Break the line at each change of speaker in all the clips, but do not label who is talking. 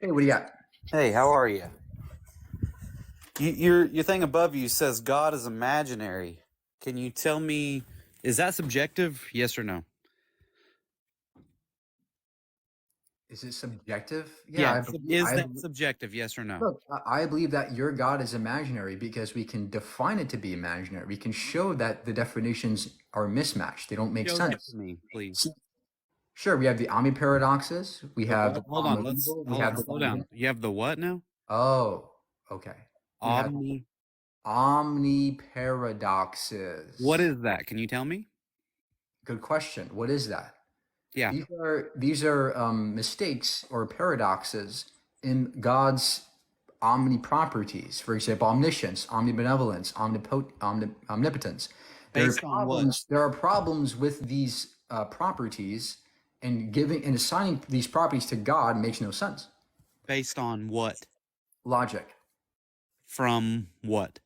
Hey, what do you got?
Hey, how are you? Your thing above you says God is imaginary. Can you tell me, is that subjective? Yes or no?
Is it subjective? Yeah,
Yeah.
I believe.
Is that subjective? Yes or no?
Look, I believe that your God is imaginary because we can define it to be imaginary. We can show that the definitions are mismatched. They don't make
Show that
sense.
to me, please.
See, sure, we have the Omni-paradoxes. We
The
have the
what? Hold on. Let's
primeval. We
hold
have
on.
the
Slow down.
divine.
You have the what now?
Oh, okay. We have
Omni. What
Omni-paradoxes.
is that? Can you tell me?
Good question. What is that?
Yeah.
These are mistakes or paradoxes in God's omni-properties. For example, omniscience, omnibenevolence, omnipotence.
Based on what?
There are problems with these properties, and giving and assigning these properties to God makes no sense.
Based on what?
Logic,
From what?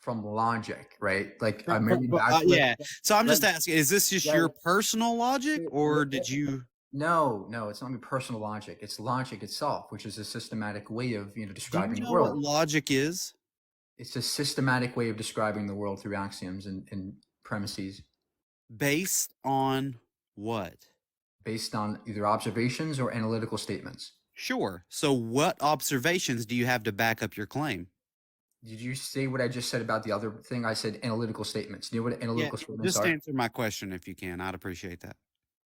from logic, right? Like a Mary
Yeah. So I'm
let,
just asking, is this just
let,
your personal logic or did
let,
you?
no, it's not your personal logic. It's logic itself, which is a systematic way of
Do you
describing the
know what
world.
logic is?
It's a systematic way of describing the world through axioms and premises
Based on what?
based on either observations or analytical statements.
Sure. So what observations do you have to back up your claim?
Did you say what I just said about the other thing? I said analytical statements. Do you know what
Yeah,
analytical statements
just
are?
answer my question if you can. I'd appreciate that.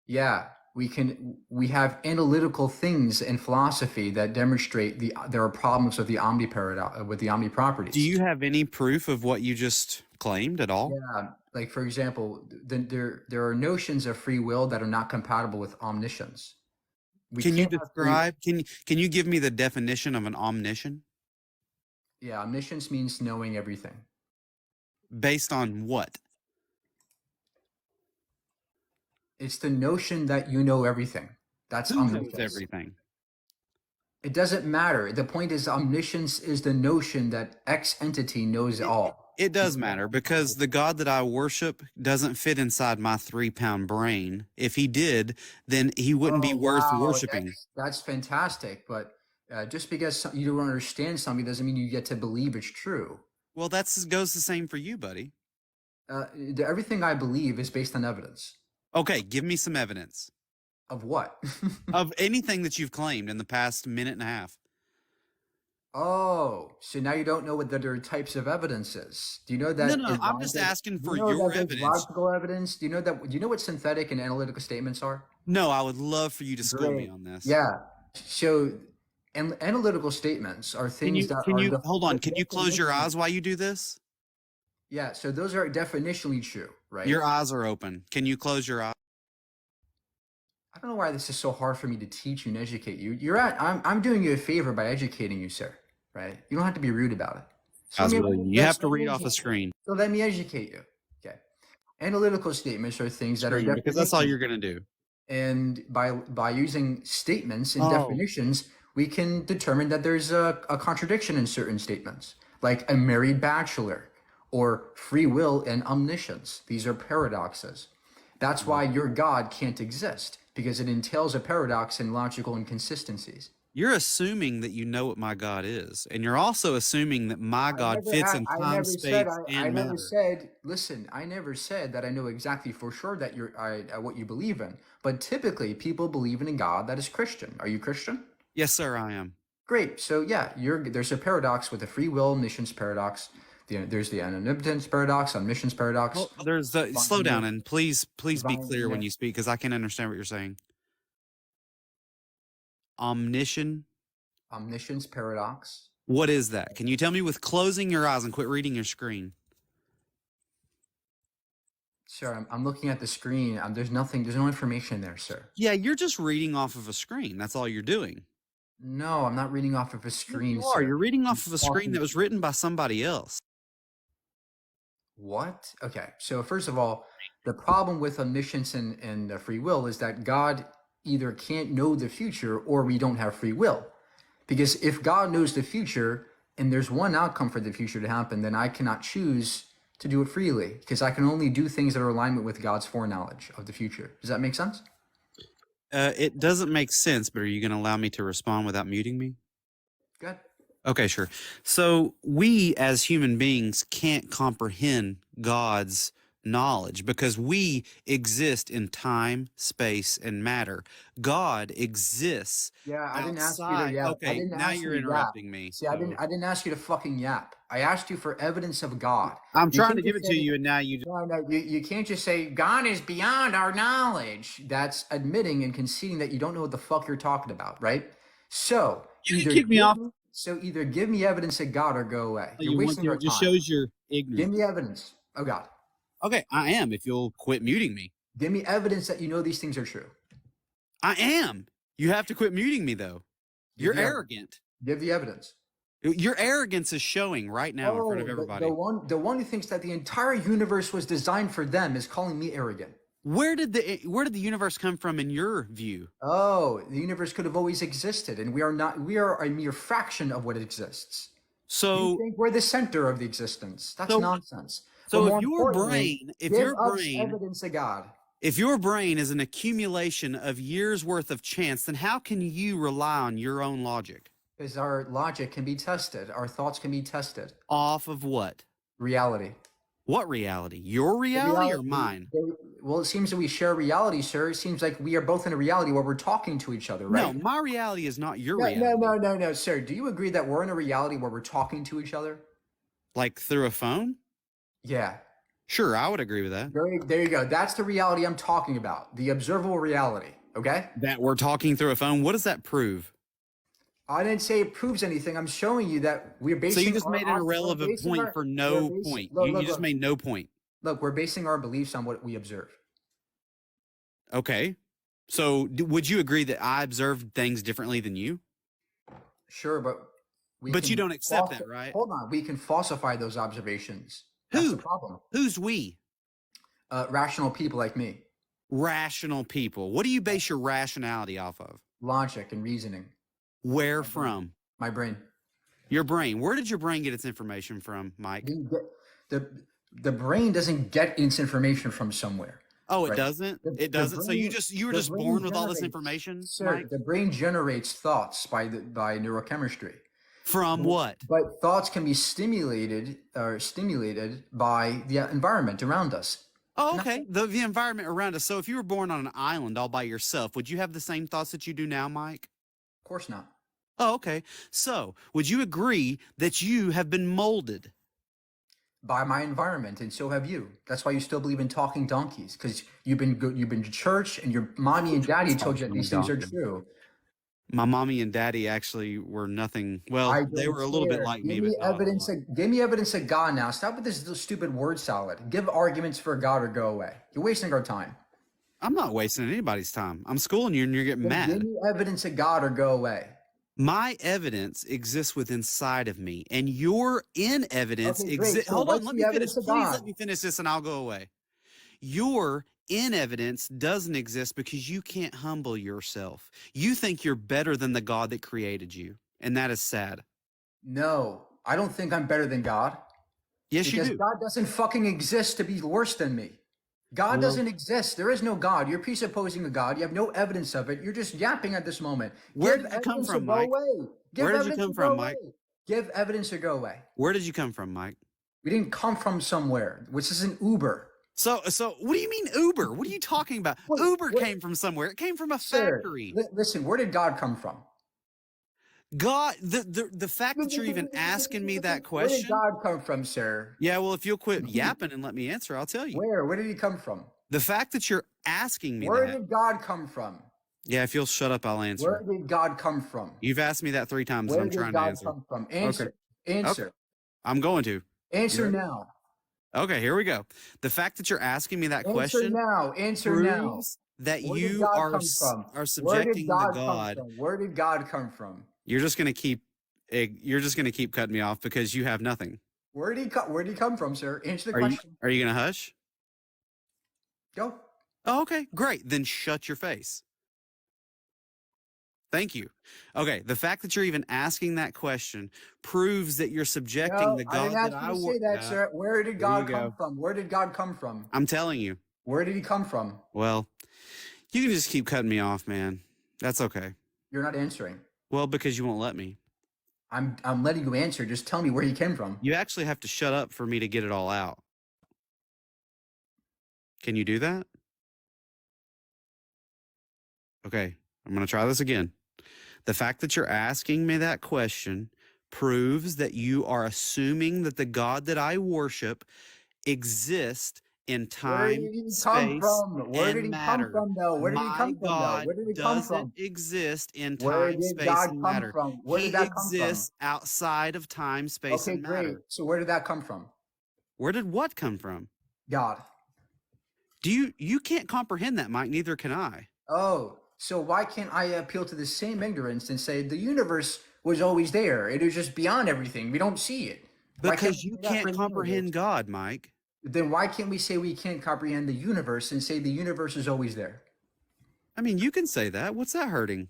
Yeah, we have analytical things in philosophy that demonstrate there are problems with the omni
Do
properties.
you have any proof of what you just claimed at all?
Yeah, like for example, there are notions of free will that are not compatible with omniscience. We
Can you
can't have free.
describe, can you give me the definition of an omniscient?
Yeah, omniscience means knowing everything.
Based on what?
It's the notion that you know everything. That's
Who knows
omniscience.
everything?
It doesn't matter. The point is, omniscience is the notion that X entity knows
It
all.
it does matter because the God that I worship doesn't fit inside my 3 pound brain. If he did, then he wouldn't be
Oh
worth
wow,
worshiping.
that's fantastic. But just because you don't understand something doesn't mean you get to believe it's true.
Well, that's goes the same for you, buddy.
Everything I believe is based on evidence.
Okay, give me some evidence
Of what?
of anything that you've claimed in the past minute and a half.
Oh, so now you don't know what the other types of evidence is. Do you know
No,
that
no,
is
I'm just
logic?
asking
Do you
for
know that
your
there's
evidence.
logical evidence? Do you know what synthetic and analytical statements are?
No, I would love for you to school me
Great.
on this.
Yeah. So, analytical statements are things that
Can
are
you hold on? Can you close your
definition.
eyes while you do this?
Yeah. So those are definitionally true,
Your
right?
eyes are open. Can you close your eyes?
I don't know why this is so hard for me to teach you and educate you. I'm doing you a favor by educating you, sir. Right? You don't have to be rude about it. So let
Eyes,
me
Willie. You have to read off a screen.
so let me educate you. Okay. Analytical statements are things that are
Screen, because that's all
definitions.
you're gonna do.
And by using statements and
Oh.
definitions, we can determine that there's a contradiction in certain statements, like a married bachelor or free will and omniscience. These are paradoxes. That's why your God can't exist, because it entails a paradox and logical inconsistencies.
You're assuming that you know what my God is, and you're also assuming that my God fits in time, space,
I
and
never
matter.
said, listen, I never said that I know exactly for sure that what you believe in. But typically, people believe in a God that is Christian. Are you Christian?
Yes, sir, I am.
Great. So yeah, there's a paradox with the free will omniscience paradox. There's the omnipotence paradox, omniscience paradox,
Well, there's the slow down
divine,
and please be
divine,
clear when you speak because I can't understand what you're saying. Omniscient.
omniscience paradox.
What is that? Can you tell me with closing your eyes and quit reading your screen?
Sir, I'm looking at the screen. There's nothing. There's no information there, sir.
Yeah, you're just reading off of a screen. That's all you're doing.
No, I'm not reading off of a
Yes,
screen,
you are.
sir.
You're reading
I'm
off of a screen
talking.
that was written by somebody else.
What? Okay. So first of all, the problem with omniscience and free will is that God either can't know the future or we don't have free will. Because if God knows the future and there's one outcome for the future to happen, then I cannot choose to do it freely because I can only do things that are in alignment with God's foreknowledge of the future. Does that make sense?
It doesn't make sense, but are you going to allow me to respond without muting me?
Good.
Okay, sure. So we as human beings can't comprehend God's knowledge because we exist in time, space, and matter. God exists
Yeah, I didn't ask you to
outside.
yap. I
Okay,
didn't
now
ask you
you're
to yap.
interrupting me.
See, I didn't.
So
I didn't ask you to fucking yap. I asked you for evidence of God.
I'm
You
trying to
can't
give
just
it to
say
you, and now you just.
no, no. You can't just say God is beyond our knowledge. That's admitting and conceding that you don't know what the fuck you're talking about, right? So
You can kick me off
either give me evidence of God or go away.
if
You're
you want
wasting
to.
our
It just
time.
shows your
Give
ignorance.
me evidence. Oh God.
Okay, I am if you'll quit muting me.
Give me evidence that you know these things are true.
I am. You have to quit muting me, though.
Give
You're
the evidence.
arrogant.
Give the evidence.
Your arrogance is showing right now in front of
Oh,
everybody.
the one who thinks that the entire universe was designed for them is calling me arrogant.
Where did the universe come from in your view?
Oh, the universe could have always existed, and we are not. We are a mere fraction of what exists. You
So
think we're the center of the existence? That's
so
nonsense. But
so
more importantly,
if
give
your
us
brain
evidence of God.
if your brain is an accumulation of years worth of chance, then how can you rely on your own logic?
Because our logic can be tested, our thoughts can be tested.
Off of what?
Reality.
What reality? Your
The
reality or mine?
well, it seems that we share reality, sir. It seems like we are both in a reality where we're talking to each other,
No,
right?
my reality is not your
No, no,
reality.
no, no, no, sir. Do you agree that we're in a reality where we're talking to each other?
Like through a phone?
Yeah.
Sure, I would agree with that.
There you go. That's the reality I'm talking about. The observable reality. Okay?
That we're talking through a phone. What does that prove?
I didn't say it proves anything. I'm showing you that we're
So you
basing
just made an
we're
irrelevant
basing
point for
we're
no
basing
point.
look,
You
look,
just
look,
made no point.
look, we're basing our beliefs on what we observe.
Okay. So would you agree that I observed things differently than you?
Sure, but we
But you
can
don't accept that, right?
hold on. We can falsify those observations. That's the
Who?
problem.
Who's we?
Rational people like me.
Rational people. What do you base your rationality off of?
Logic and reasoning.
Where from?
My brain.
Your brain. Where did your brain get its information from, Mike?
The brain doesn't get its information from somewhere.
Oh, it
Right.
doesn't? It
The
doesn't. So you were
the
just
brain
born with all this
generates,
information,
sir,
Mike?
the brain generates thoughts by neurochemistry.
From what?
But thoughts can be stimulated by the environment around us.
Oh, okay. The environment around us. So if you were born on an island all by yourself, would you have the same thoughts that you do now, Mike?
Of course not.
Oh, okay. So would you agree that you have been molded?
By my environment, and so have you. That's why you still believe in talking donkeys, because you've been good. You've been to church, and your mommy and daddy told you that these things are true.
My mommy and daddy actually were nothing. Well,
I
they
don't
were a little bit
care.
like me, but not a whole lot.
Give me evidence of God now. Stop with this stupid word salad. Give arguments for God or go away. You're wasting our time.
I'm not wasting anybody's time. I'm schooling you and you're getting
Give
mad.
me evidence of God or go away.
My evidence exists within inside of me, and your in evidence
Okay, great.
exists.
So
Hold on,
what's
let
the
me finish.
evidence of
Please
God?
let me finish this and I'll go away. Your in evidence doesn't exist because you can't humble yourself. You think you're better than the God that created you, and that is sad.
No, I don't think I'm better than God.
Yes, you
Because
do.
God doesn't fucking exist to be worse than me. God
Well,
doesn't exist. There is no God. You're presupposing a God. You have no evidence of it. You're just yapping at this moment.
where
Give
did you come
evidence or
from,
go
Mike?
away. Give
Where did you
evidence
come
or go
from, Mike?
away. Give evidence or go away.
Where did you come from, Mike?
We didn't come from somewhere, which is an Uber.
So what do you mean Uber? What are you talking about?
Wait,
Uber
what-
came from somewhere. It came from a
Sir,
factory.
listen, where did God come from?
God, the fact that you're even asking me that
Where did
question.
God come from, sir?
Yeah, well, if you'll quit yapping and let me answer, I'll tell you.
Where? Where did he come from?
The fact that you're asking me
Where
that.
did God come from?
Yeah, if you'll shut up, I'll
Where
answer.
did God come from?
You've asked me that 3 times and
Where
I'm
did
trying to
God
answer.
come from? Answer.
Okay.
Answer.
I'm going to.
Answer
You ready?
now.
Okay, here we go. The fact that you're asking me that
Answer
question
now. Answer now.
proves that
Where did
you
God
are
come from?
are
Where did
subjecting the
God come
God.
from? Where did God come from?
You're just gonna keep cutting me off because you have nothing.
Where did he come from, sir? Answer the
Are
question.
you gonna hush?
Go.
Oh, okay, great. Then shut your face. Thank you. Okay, the fact that you're even asking that question proves that you're subjecting
No,
the
I didn't
God that
ask you
I
to
work.
say that, sir. Where did
There you
God come
go.
from? Where did God come from?
I'm telling you.
Where did he come from?
Well, You can just keep cutting me off, man. That's okay.
You're not answering.
Well, because you won't let me.
I'm letting you answer. Just tell me where he came from.
You actually have to shut up for me to get it all out. Can you do that? Okay, I'm going to try this again. The fact that you're asking me that question proves that you are assuming that the God that I worship exists in
Where did
time,
he come
space,
from? Where did
and
he come
matter.
from, though? Where did he
My
come from, though?
God
Where did he come
doesn't
from?
exist in
Where
time,
did
space,
God
and
come
matter.
from? Where did
He
that come from?
exists outside of time, space,
Okay,
and
great.
matter.
So where did that come from?
Where did what come from?
God.
You can't comprehend that, Mike, neither can I.
Oh, so why can't I appeal to the same ignorance and say the universe was always there? It is just beyond everything. We don't see it. Why can't
Because
we
you
say that for
can't
the universe?
comprehend God, Mike.
Then why can't we say we can't comprehend the universe and say the universe is always there?
I mean, you can say that. What's that hurting?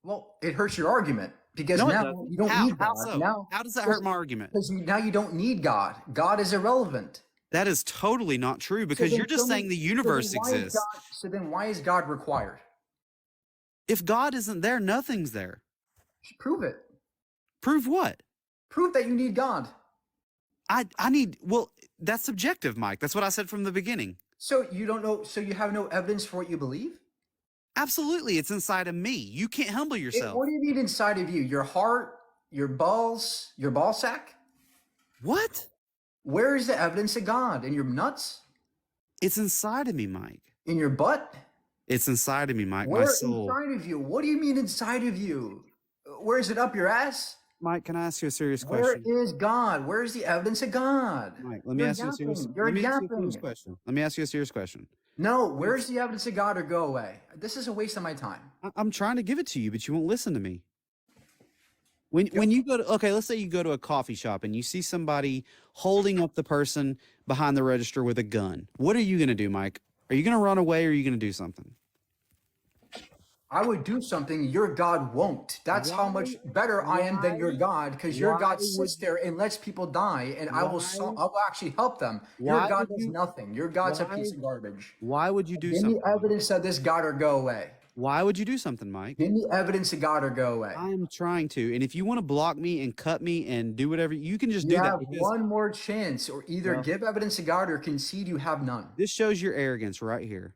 Well, it hurts your argument because
No, it
now
doesn't.
you don't
How?
need
How
God.
so?
Now,
How does that hurt
because
my argument?
now you don't need God. God is irrelevant.
That is totally not true
So
because
then
you're
show
just
me.
saying the
So then
universe
why is
exists.
God? So then why is God required?
If God isn't there, nothing's there.
Prove it.
Prove what?
Prove that you need God.
I need, well, that's subjective, Mike. That's what I said from the beginning.
So you don't know. So you have no evidence for what you believe.
Absolutely. It's inside of me. You can't humble yourself.
What do you need inside of you? Your heart, your balls, your ball sack?
What?
Where is the evidence of God? In your nuts?
It's inside of me, Mike.
In your butt?
It's inside of me, Mike. My
Where
soul.
inside of you? What do you mean inside of you? Where is it up your ass?
Mike, can I ask you a serious
Where
question?
is God? Where is the evidence of God?
Mike, let me
You're
ask you a serious
yapping. You're
let me ask you a serious
yapping.
question. Let me ask you a serious question.
No, where's the evidence of God or go away? This is a waste of my time.
I'm trying to give it to you, but you won't listen to me. When you go to, okay, let's say you go to a coffee shop and you see somebody holding up the person behind the register with a gun. What are you going to do, Mike? Are you going to run away or are you going to do something?
I would do something your God won't. That's how much better I am than your God, because your God sits there and lets people die, and I will actually help them. Your
Why
God
would
does
you
nothing. Your God's a
why
piece of garbage.
why would you do
Give me
something, Mike?
evidence of this God or go away.
Why would you do something, Mike?
Give me evidence of God or go away.
I'm trying to. And if you want to block me and cut me and do whatever, you can just
You
do that
have
because,
one more chance, or either
well,
give evidence of God or concede you have none.
this shows your arrogance right here.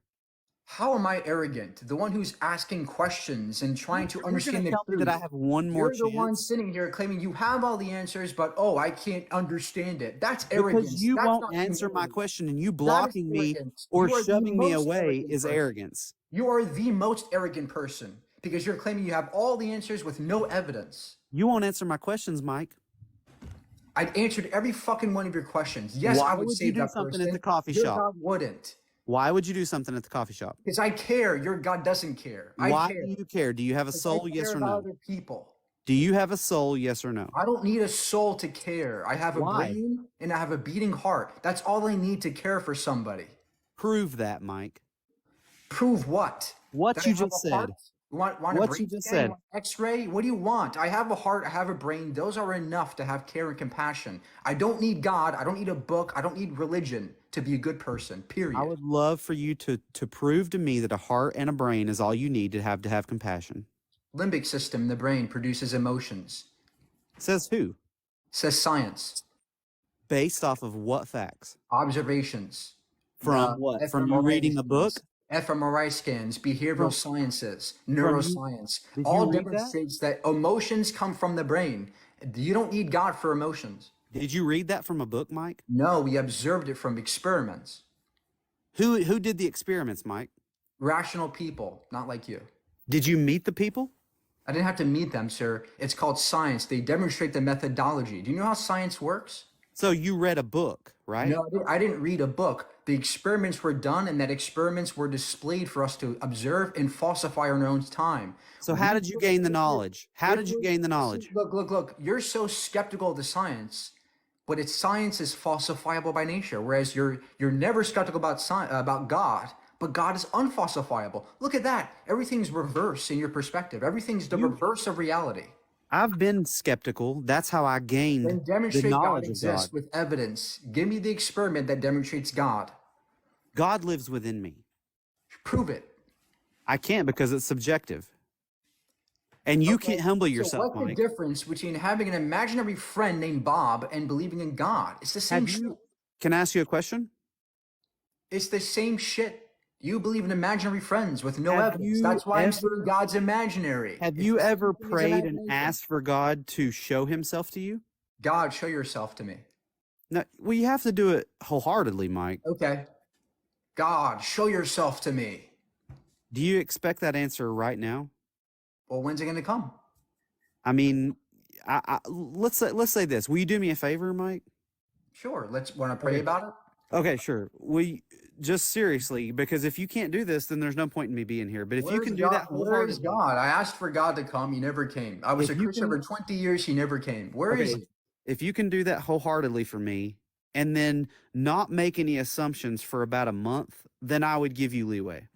How am I arrogant? The one who's asking questions and trying to
You're going
understand
to
the
tell me that I
truth.
have one more
You're the one
chance
sitting here claiming you have all the answers, but oh, I can't understand it. That's
because
arrogance.
you
That's
won't
not
answer my
humility.
question and you
That is
blocking me
arrogance.
or
You are the
shoving me
most
away
arrogant
is
person.
arrogance.
You are the most arrogant person because you're claiming you have all the answers with no evidence.
You won't answer my questions, Mike.
I've answered every fucking one of your questions. Yes,
Why
I would
would you
save
do
that
something at the
person.
coffee
Your
shop?
God wouldn't.
Why would you do something at the coffee shop?
Because I care. Your God doesn't care. I
Why
care.
do you care? Do you have a
Because I
soul?
care
Yes or
about
no?
other people.
Do you have a soul? Yes or no?
I don't need a soul to care. I have a
Why?
brain and I have a beating heart. That's all I need to care for somebody.
Prove that, Mike.
Prove what?
What
That I
you
have
just
a heart?
said.
You want a
What
brain
you just
scan? You
said.
want X-ray? What do you want? I have a heart. I have a brain. Those are enough to have care and compassion. I don't need God. I don't need a book. I don't need religion to be a good person.
I
Period.
would love for you to prove to me that a heart and a brain is all you need to have compassion.
Limbic system, the brain produces emotions.
Says who?
Says science.
Based off of what facts?
Observations.
From what? From you reading a book?
fMRI scans, behavioral
From
sciences,
from you?
neuroscience,
Did you
all
read that?
demonstrates that emotions come from the brain. You don't need God for emotions.
Did you read that from a book, Mike?
No, we observed it from experiments.
Who did the experiments, Mike?
Rational people, not like you.
Did you meet the people?
I didn't have to meet them, sir. It's called science. They demonstrate the methodology. Do you know how science works?
So you read a book, right?
No, I didn't read a book. The experiments were done, and that experiments were displayed for us to observe and falsify in our own time.
So how did you gain the knowledge? How did you gain the knowledge?
Look. You're so skeptical of the science, but its science is falsifiable by nature. Whereas you're never skeptical about God, but God is unfalsifiable. Look at that. Everything's reverse in your perspective. Everything's the reverse of reality.
I've been skeptical. That's how I gained
Then
the
demonstrate God
knowledge of
exists
God.
with evidence. Give me the experiment that demonstrates God.
God lives within me.
Prove it.
I can't because it's subjective. And you
Okay.
can't humble
So
yourself,
what's the
Mike.
difference between having an imaginary friend named Bob and believing in God? It's the same
Have
shit.
you, can I ask you a question?
It's the same shit. You believe in imaginary friends with no
Have
evidence.
you
That's why I'm saying
ever,
God's imaginary.
have
It's
you
the same
ever
thing as
prayed and
imagination.
asked for God to show himself to you?
God, show yourself to me.
No, well, you have to do it wholeheartedly, Mike.
Okay. God, show yourself to me.
Do you expect that answer right now?
Well, when's it going to come?
I mean, let's say this. Will you do me a favor, Mike?
Sure. Let's want to pray
Okay.
about it.
Okay, sure. We just seriously, because if you can't do this, then there's no point in me being here. But if you
Where's
can do
God?
that
Where is
wholeheartedly,
God? I asked for God to come. He never came. I was
if
a
you
Christian
can,
for 20 years. He never came. Where is
okay,
he?
if you can do that wholeheartedly for me, and then not make any assumptions for about a month, then I would give you leeway.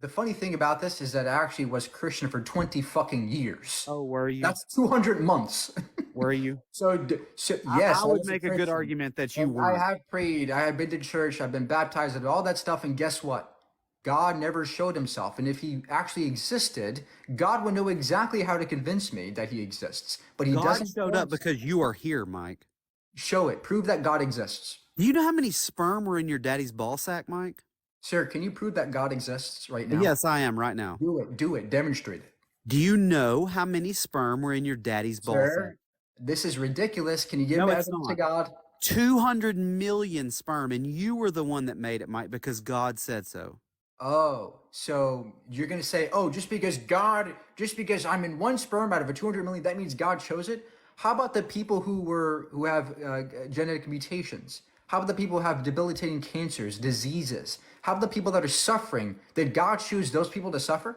The funny thing about this is that I actually was Christian for 20 fucking years.
Oh, were you?
That's 200 months.
Were you?
So
I
yes, I
would
was a
make a good
Christian.
argument that you
And I
weren't.
have prayed. I have been to church. I've been baptized and all that stuff. And guess what? God never showed himself. And if he actually existed, God would know exactly how to convince me that he exists. But he
God
doesn't
showed
show
up
himself.
because you are here, Mike.
Show it. Prove that God exists.
Do you know how many sperm were in your daddy's ball sack, Mike?
Sir, can you prove that God exists right now?
Yes, I am right now.
Do it. Do it. Demonstrate it.
Do you know how many sperm were in your daddy's ball sack?
Sir, this is ridiculous. Can you give
No,
me
it's
evidence to
not.
God?
200 million sperm, and you were the one that made it, Mike, because God said so.
Oh, so you're going to say, oh, just because I'm in one sperm out of a 200 million, that means God chose it? How about the people who have genetic mutations? How about the people who have debilitating cancers, diseases? How about the people that are suffering? Did God choose those people to suffer?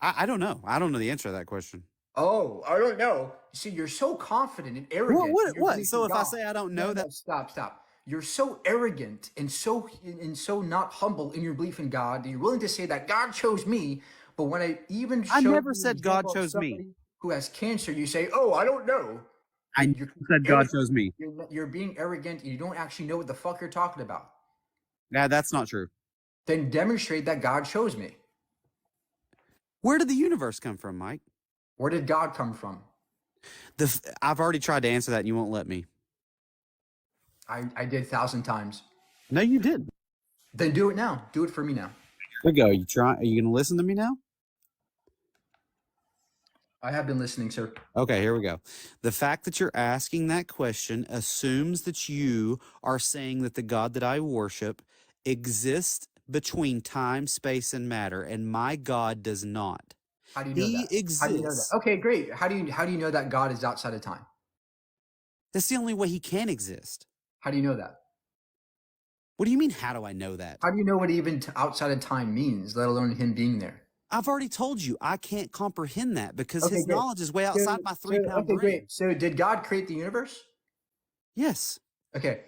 I don't know. I don't know the answer to that question.
Oh, I don't know. See, you're so confident and
What?
arrogant in
What?
your
What?
belief in
So if I
God.
say I don't
No,
know
no,
that,
stop, stop. You're so arrogant and so not humble in your belief in God that you're willing to say that God chose me. But when I even
I
showed
never
you an
said God
example of
chose me.
somebody who has cancer, you say, "Oh, I don't know."
I never
You're
said God
arrogant.
chose me.
You're being arrogant. And you don't actually know what the fuck you're talking about.
Yeah, that's not true.
Then demonstrate that God chose me.
Where did the universe come from, Mike?
Where did God come from?
I've already tried to answer that, and you won't let me.
I did 1,000 times.
No, you didn't.
Then do it now. Do it for me now.
Here we go. You try? Are you going to listen to me now?
I have been listening, sir.
Okay, here we go. The fact that you're asking that question assumes that you are saying that the God that I worship exists between time, space, and matter, and my God does not.
How do you know
He
that? How do you know that?
exists.
Okay, great. How do you know that God is outside of time?
That's the only way he can exist.
How do you know that?
What do you mean, how do I know that?
How do you know what even outside of time means, let alone him being there?
I've already told you I can't comprehend that because
Okay,
his
great.
knowledge is way
So,
outside my
so
3 pound
okay,
brain.
great. So did God create the universe?
Yes.
Okay.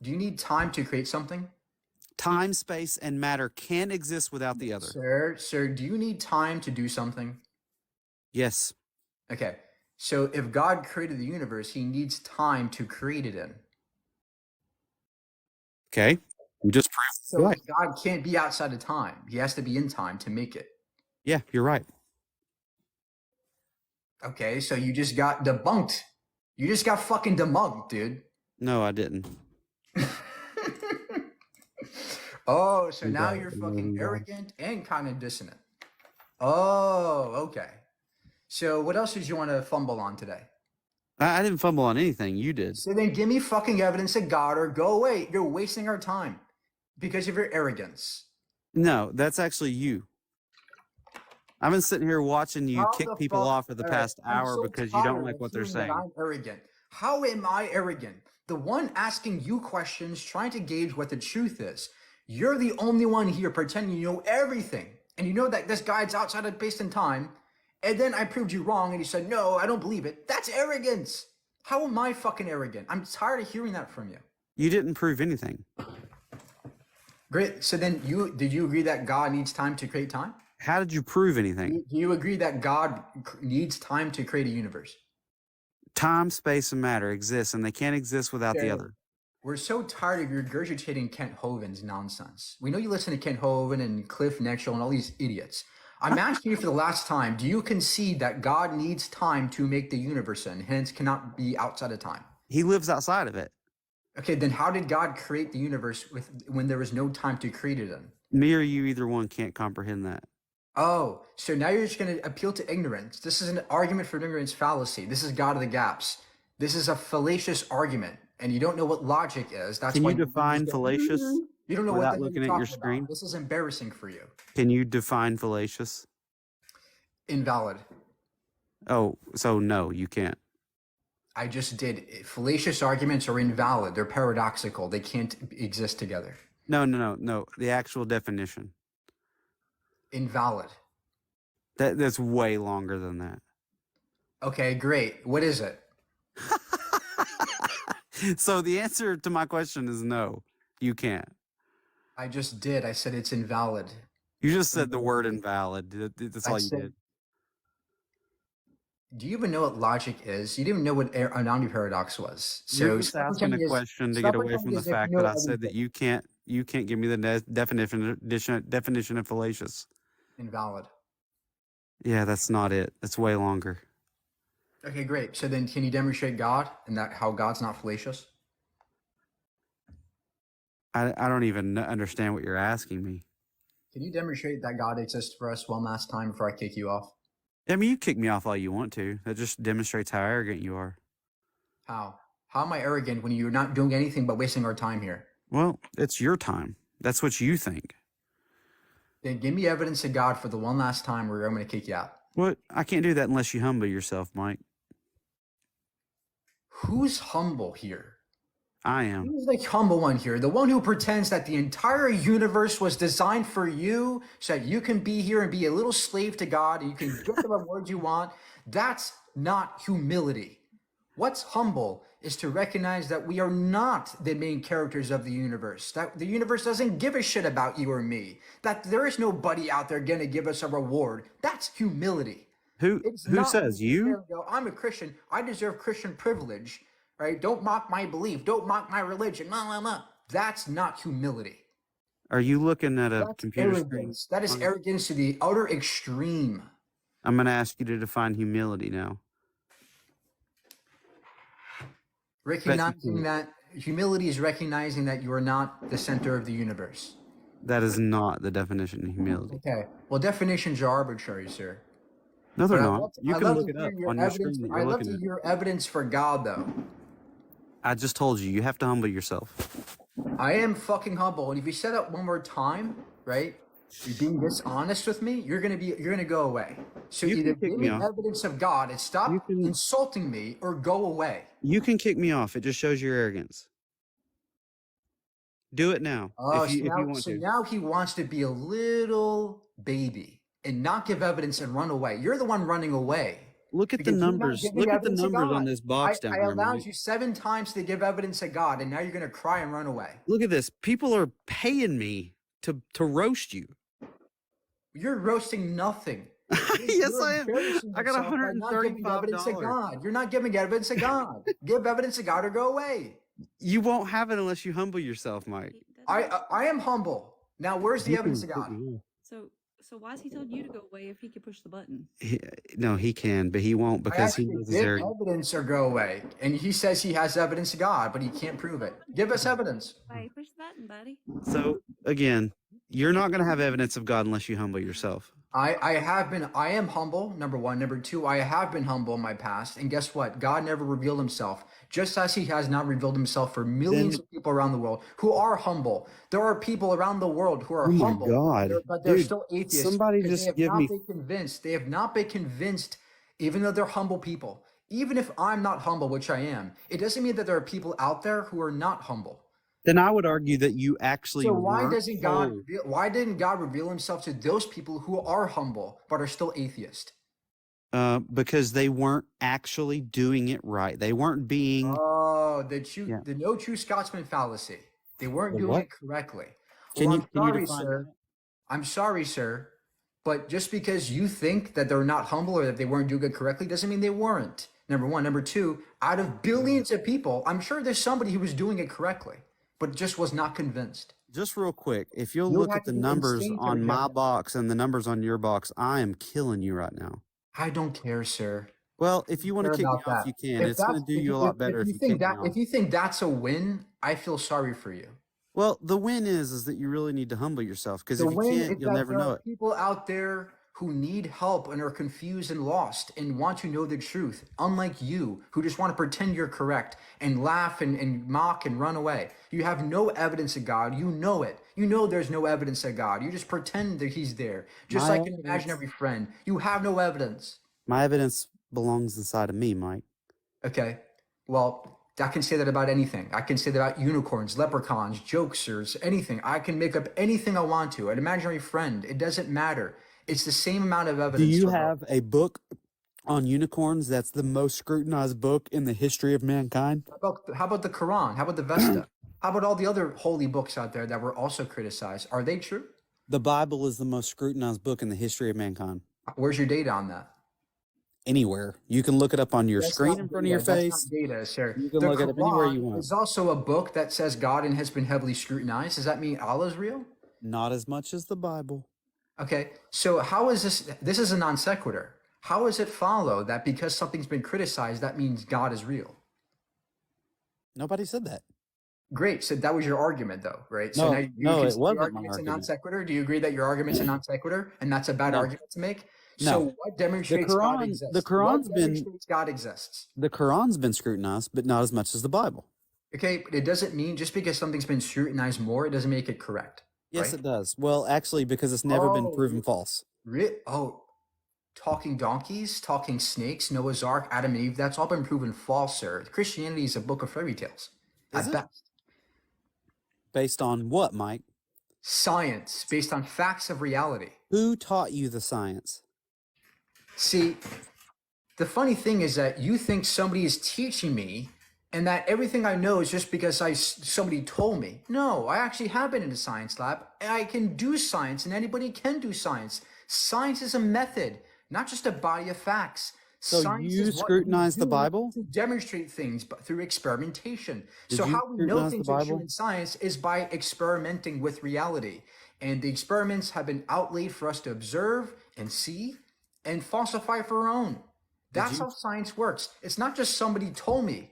Do you need time to create something?
Time, space, and matter can exist without the other.
Sir, do you need time to do something?
Yes.
Okay. So if God created the universe, he needs time to create it in.
Okay. You just proved
So
right.
God can't be outside of time. He has to be in time to make it.
Yeah, you're right.
Okay, so you just got debunked. You just got fucking debunked, dude.
No, I didn't.
Oh, so now you're fucking arrogant and kind of dissonant. Oh, okay. So what else did you want to fumble on today?
I didn't fumble on anything. You did.
So then give me fucking evidence of God or go away. You're wasting our time because of your arrogance.
No, that's actually you. I've been sitting here watching you
How
kick
the
people
fuck?
off for the past
I'm
hour
so
because you don't
tired
like
of
what they're
hearing that
saying.
I'm arrogant. How am I arrogant? The one asking you questions, trying to gauge what the truth is. You're the only one here pretending you know everything. And you know that this guide's outside of space and time. And then I proved you wrong and you said, no, I don't believe it. That's arrogance. How am I fucking arrogant? I'm tired of hearing that from you.
You didn't prove anything.
Great. So then did you agree that God needs time to create time?
How did you prove anything?
Do you agree that God needs time to create a universe?
Time, space, and matter exist, and they can't exist without the other.
We're so tired of regurgitating Kent Hovind's nonsense. We know you listen to Kent Hovind and Cliff Nexel and all these idiots. I'm asking you for the last time, do you concede that God needs time to make the universe and hence cannot be outside of time?
He lives outside of it.
Okay, then how did God create the universe when there was no time to create it in?
Me or you, either one, can't comprehend that.
Oh, so now you're just going to appeal to ignorance. This is an argument for ignorance fallacy. This is God of the gaps. This is a fallacious argument, and you don't know what logic is. That's
Can
why
you define
get,
fallacious
You don't know what
without
the hell
looking
you're
at your
talking
screen?
about. This is embarrassing for you.
Can you define fallacious?
Invalid.
Oh, so no, you can't.
I just did. Fallacious arguments are invalid. They're paradoxical. They can't exist together.
No. The actual definition.
Invalid.
That's way longer than that.
Okay, great. What is it?
So the answer to my question is no, you can't.
I just did. I said it's invalid.
You just said the word invalid. That's all you did.
Do you even know what logic is? You didn't even know what an omni-paradox was. So
You're just asking a question to get away from the fact that I said that you can't give me the definition of fallacious.
Invalid.
Yeah, that's not it. That's way longer.
Okay, great. So then can you demonstrate God and that how God's not fallacious?
I don't even understand what you're asking me.
Can you demonstrate that God exists for us one last time before I kick you off?
I mean, you kick me off all you want to. That just demonstrates how arrogant you are.
How? How am I arrogant when you're not doing anything but wasting our time here?
Well, it's your time. That's what you think.
Then give me evidence of God for the one last time where I'm going to kick you out.
What? I can't do that unless you humble yourself, Mike.
Who's humble here?
I am.
Who's the humble one here? The one who pretends that the entire universe was designed for you so that you can be here and be a little slave to God and you can get the rewards you want. That's not humility. What's humble is to recognize that we are not the main characters of the universe, that the universe doesn't give a shit about you or me, that there is nobody out there going to give us a reward. That's humility.
Who says you?
I'm a Christian. I deserve Christian privilege. Right? Don't mock my belief. Don't mock my religion. That's not humility.
Are you looking at a computer
arrogance. That is arrogance to the utter extreme.
I'm going to ask you to define humility now.
Recognizing that humility is recognizing that you are not the center of the universe.
That is not the definition of humility.
Okay. Well, definitions are arbitrary, sir.
No, they're not. You can look it up on your screen that you're looking at.
I'd love to hear evidence for God, though.
I just told you have to humble yourself.
I am fucking humble, and if you say that one more time, right? You're being dishonest with me. You're gonna go away. So either give me evidence of God and stop insulting me, or go away.
You can kick me off. It just shows your arrogance. Do it now. If you want to.
So now he wants to be a little baby and not give evidence and run away. You're the one running away.
Look at the numbers. Look at the numbers on this box down here.
I allowed you 7 times to give evidence of God, and now you're going to cry and run away.
Look at this. People are paying me to roast you.
You're roasting nothing.
Yes, I am. I got $135.
You're not giving evidence of God. Give evidence of God or go away.
You won't have it unless you humble yourself, Mike.
I am humble. Now, where's the evidence of God?
So why is he telling you to go away if he could push the button?
No, he can, but he won't because he knows his area.
Evidence or go away. And he says he has evidence of God, but he can't prove it. Give us evidence.
Hey, push the button, buddy.
So again, you're not going to have evidence of God unless you humble yourself.
I am humble, number one. Number two, I have been humble in my past. And guess what? God never revealed himself, just as he has not revealed himself for millions of people around the world who are humble. There are people around the world who are humble, but they're still atheists.
Somebody just give me.
They have not been convinced, even though they're humble people. Even if I'm not humble, which I am, it doesn't mean that there are people out there who are not humble.
Then I would argue that you actually.
So why didn't God reveal himself to those people who are humble but are still atheist?
Because they weren't actually doing it right. They weren't being.
Oh, the no true Scotsman fallacy. They weren't doing it correctly.
Can you
sir. I'm sorry, sir. But just because you think that they're not humble or that they weren't doing it correctly doesn't mean they weren't. Number one. Number two, out of billions of people, I'm sure there's somebody who was doing it correctly, but just was not convinced.
Just real quick, if you'll
You would
look
have
at
to
the
be
numbers
insane to
on
reject
my
that.
box and the numbers on your box, I am killing you right now.
I don't care, sir.
Well, if you want to
Care
kick me
about
off,
that.
you can.
If
It's going
that's
to do you a lot better if you kick me off.
if you think that's a win, I feel sorry for you.
Well, the win is that you really need to humble yourself, because
The
if you
win
can't,
is
you'll
that
never
there
know
are
it.
people out there who need help and are confused and lost and want to know the truth, unlike you, who just want to pretend you're correct and laugh and mock and run away. You have no evidence of God. You know it. You know there's no evidence of God. You just pretend that he's there, just
My
like an imaginary friend. You have no evidence.
My evidence belongs inside of me, Mike.
Okay. Well, I can say that about anything. I can say that about unicorns, leprechauns, jokesters, anything. I can make up anything I want to. An imaginary friend. It doesn't matter. It's the same amount of
Do
evidence.
you
for both.
have a book on unicorns that's the most scrutinized book in the history of mankind?
How about the Quran? How about the Vesta? How about all the other holy books out there that were also criticized? Are they true?
The Bible is the most scrutinized book in the history of mankind.
Where's your data on that?
Anywhere. You can look it up on your
That's
screen
not
in front of your
data. That's
face.
not data, sir.
You can
The
look at it anywhere you
Quran
want.
is also a book that says God and has been heavily scrutinized. Does that mean Allah's real?
Not as much as the Bible.
Okay, so how is this? This is a non sequitur. How does it follow that because something's been criticized, that means God is real?
Nobody said that.
Great. So that was your argument, though, right? So
No,
now you
no, it
consider
wasn't
your
my
argument's a non
argument.
sequitur. Do you agree that your argument's a non sequitur and that's a bad
No.
argument to make?
No.
So what demonstrates God
Quran-
exists?
the Quran's
what
been-
demonstrates God exists?
The Quran's been scrutinized, but not as much as the Bible.
Okay, but it doesn't mean just because something's been scrutinized more, it doesn't make it correct.
Yes,
right?
it does. Well, actually, because it's never been proven false.
Talking donkeys, talking snakes, Noah's Ark, Adam and Eve, that's all been proven false, sir. Christianity is a book of fairy tales.
Is
At
it?
best.
Based on what, Mike?
Science, based on facts of reality.
Who taught you the science?
See, the funny thing is that you think somebody is teaching me and that everything I know is just because somebody told me. No, I actually have been in a science lab and I can do science and anybody can do science. Science is a method, not just a body of facts.
So
Science
you
is what
scrutinize
we
the
do
Bible?
to demonstrate things through experimentation.
Did
So
you
how we know
scrutinize the
things are true
Bible?
in science is by experimenting with reality. And the experiments have been outlaid for us to observe and see and falsify for our own. That's how science works. It's not just somebody told me.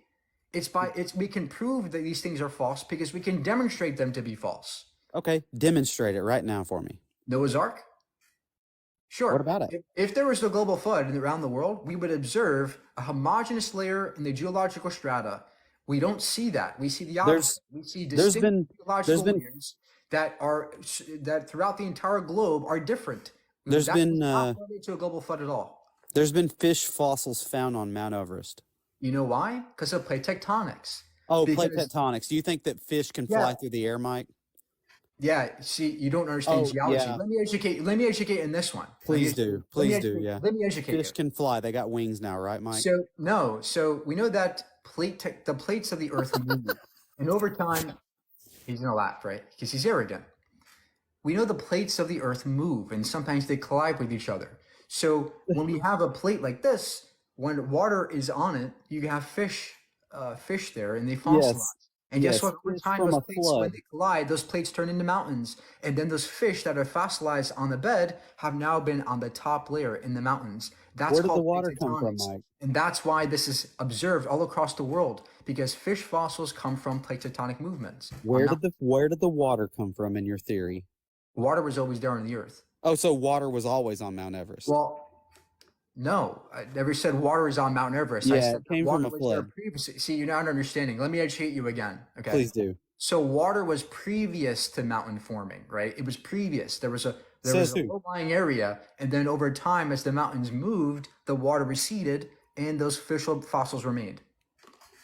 We can prove that these things are false because we can demonstrate them to be false.
Okay, demonstrate it right now for me.
Noah's Ark? Sure.
What about it?
If there was a global flood around the world, we would observe a homogeneous layer in the geological strata. We don't see that. We see the opposite. We see distinct geological layers that throughout the entire globe are different.
There's been
not related to a global flood at all.
There's been fish fossils found on Mount Everest.
You know why? Because of plate tectonics.
Oh, plate tectonics. Do you think that fish can fly through the air, Mike?
Yeah, see, you don't understand geology.
Yeah.
Let me educate in this one.
Please do. Yeah.
Let me educate you.
Fish can fly. They got wings now, right, Mike?
So we know that the plates of the earth move. And over time, he's gonna laugh, right? Because he's arrogant. We know the plates of the earth move and sometimes they collide with each other. So when we have a plate like this, when water is on it, you have fish there and they fossilize. And guess what? Over time, those plates, when they collide, those plates turn into mountains. And then those fish that are fossilized on the bed have now been on the top layer in the mountains. That's
Where did
called
the water
plate
come from,
tectonics.
Mike?
And that's why this is observed all across the world, because fish fossils come from plate tectonic movements.
Where did the water come from in your theory?
Water was always there on the earth.
Oh, so water was always on Mount Everest.
Well, no, I never said water is on Mount Everest. I said
it came from a flood.
See, you're not understanding. Let me educate you again. Okay.
Please do.
So water was previous to mountain forming, right? It was previous. There was a low-lying area, and then over time, as the mountains moved, the water receded, and those fish fossils remained.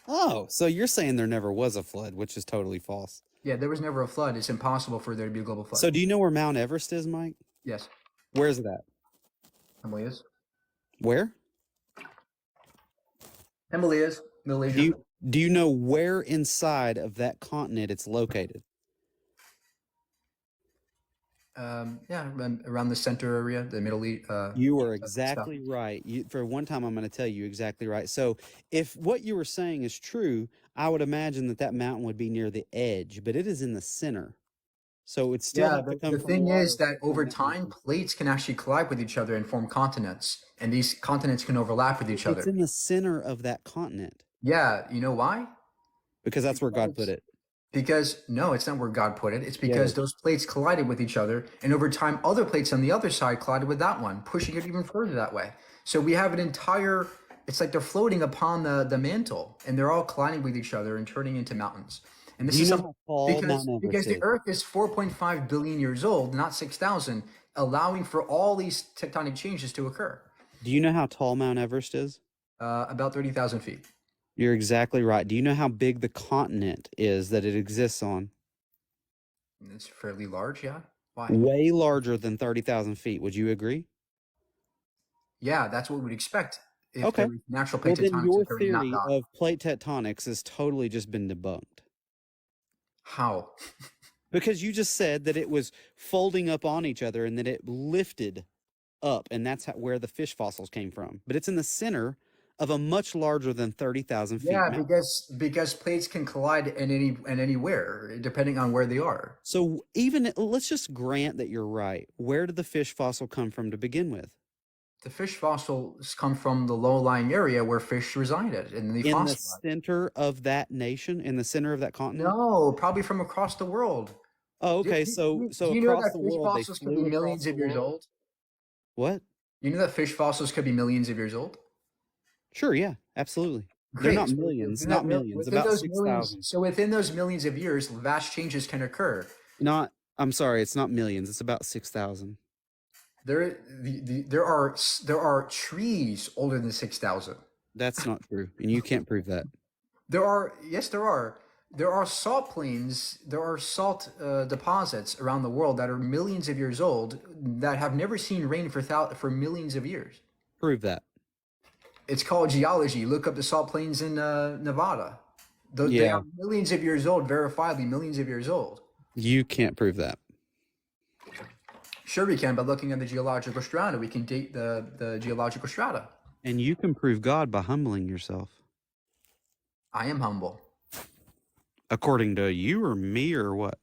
Oh, so you're saying there never was a flood, which is totally false.
Yeah, there was never a flood. It's impossible for there to be a global flood.
So do you know where Mount Everest is, Mike?
Yes.
Where is it at?
Himalayas.
Where?
Himalayas, Middle Asia.
Do you know where inside of that continent it's located?
Yeah, around the center area, the Middle East.
You are
Stuff.
exactly right. For one time, I'm going to tell you exactly right. So, if what you were saying is true, I would imagine that that mountain would be near the edge, but it is in the center. So, it would still
Yeah,
have to come
the
from
thing is
water
that
from
over
that
time,
mountain.
plates can actually collide with each other and form continents, and these continents can overlap with each
It's
other.
in the center of that continent
Yeah, you know why?
because that's where God put
Because
it.
no, it's not where God put it. It's
Yeah, it
because
is.
those plates collided with each other, and over time, other plates on the other side collided with that one, pushing it even further that way. So we have an entire. It's like they're floating upon the mantle, and they're all colliding with each other and turning into mountains. And
Do
this
you
is
know
something
how tall
because
Mount Everest
because the
is?
Earth is 4.5 billion years old, not 6,000, allowing for all these tectonic changes to occur.
Do you know how tall Mount Everest is?
About 30,000 feet.
You're exactly right. Do you know how big the continent is that it exists on?
It's fairly large, yeah. Why?
Way larger than 30,000 feet. Would you agree?
Yeah, that's what we would expect if there
Okay.
was natural
Well,
plate
then
tectonics
your
occurring, not
theory
God.
of plate tectonics has totally just been debunked.
How?
Because you just said that it was folding up on each other and that it lifted up, and that's where the fish fossils came from. But it's in the center of a much larger than 30,000 feet
Yeah,
mountain.
because plates can collide in anywhere depending on where they are.
So even let's just grant that you're right. Where did the fish fossil come from to begin with?
The fish fossils come from the low-lying area where fish resided, and they
In the
fossilized.
center of that nation, in the center of that continent?
No, probably from across the world.
Oh,
Do,
okay.
do,
So
do you know
across
that
the
fish
world, they
fossils could be
flew across
millions
the
of years
world.
old?
What?
You know that fish fossils could be millions of years old?
Sure, yeah, absolutely. They're
Great.
not
So
millions, not millions,
within
about
those millions,
6,000.
so within those millions of years, vast changes can occur.
Not, I'm sorry, it's not millions, it's about 6,000.
There are trees older than 6,000.
That's not true, and you can't prove that.
There are, yes, there are. There are salt plains, there are salt deposits around the world that are millions of years old that have never seen rain for millions of years.
Prove that.
It's called geology. Look up the salt plains in Nevada. They
Yeah,
are millions of years old, verifiably millions of years old.
you can't prove that.
Sure, we can by looking at the geological strata. We can date the geological strata.
And you can prove God by humbling yourself.
I am humble.
According to you or me or what?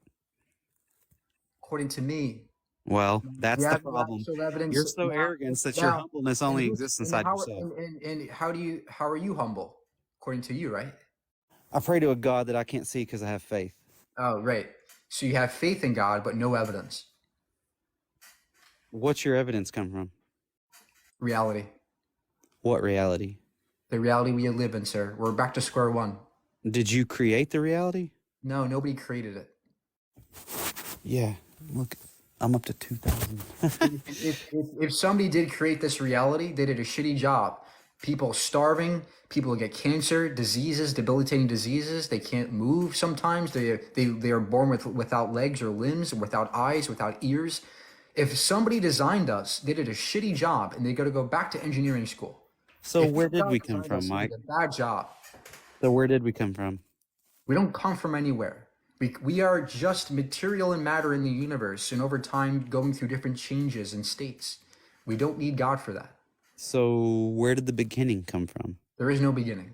According to me,
Well,
do you
that's the
have no
problem.
actual evidence
You're so
now?
arrogant that your
Now,
humbleness only exists
and
inside yourself.
how are you humble? According to you, right?
I pray to a God that I can't see because I have faith.
Oh, right. So you have faith in God, but no evidence.
What's your evidence come from?
Reality.
What reality?
The reality we live in, sir. We're back to square one.
Did you create the reality?
No, nobody created it.
Yeah. Look, I'm up to 2,000.
If somebody did create this reality, they did a shitty job. People starving, people get cancer, diseases, debilitating diseases. They can't move sometimes. They are born without legs or limbs, without eyes, without ears. If somebody designed us, they did a shitty job, and they got to go back to engineering school.
So
If
where did
God
we come
designed
from,
us, he did
Mike?
a bad job.
So where did we come from?
We don't come from anywhere. We are just material and matter in the universe, and over time going through different changes and states. We don't need God for that.
So where did the beginning come from?
There is no beginning.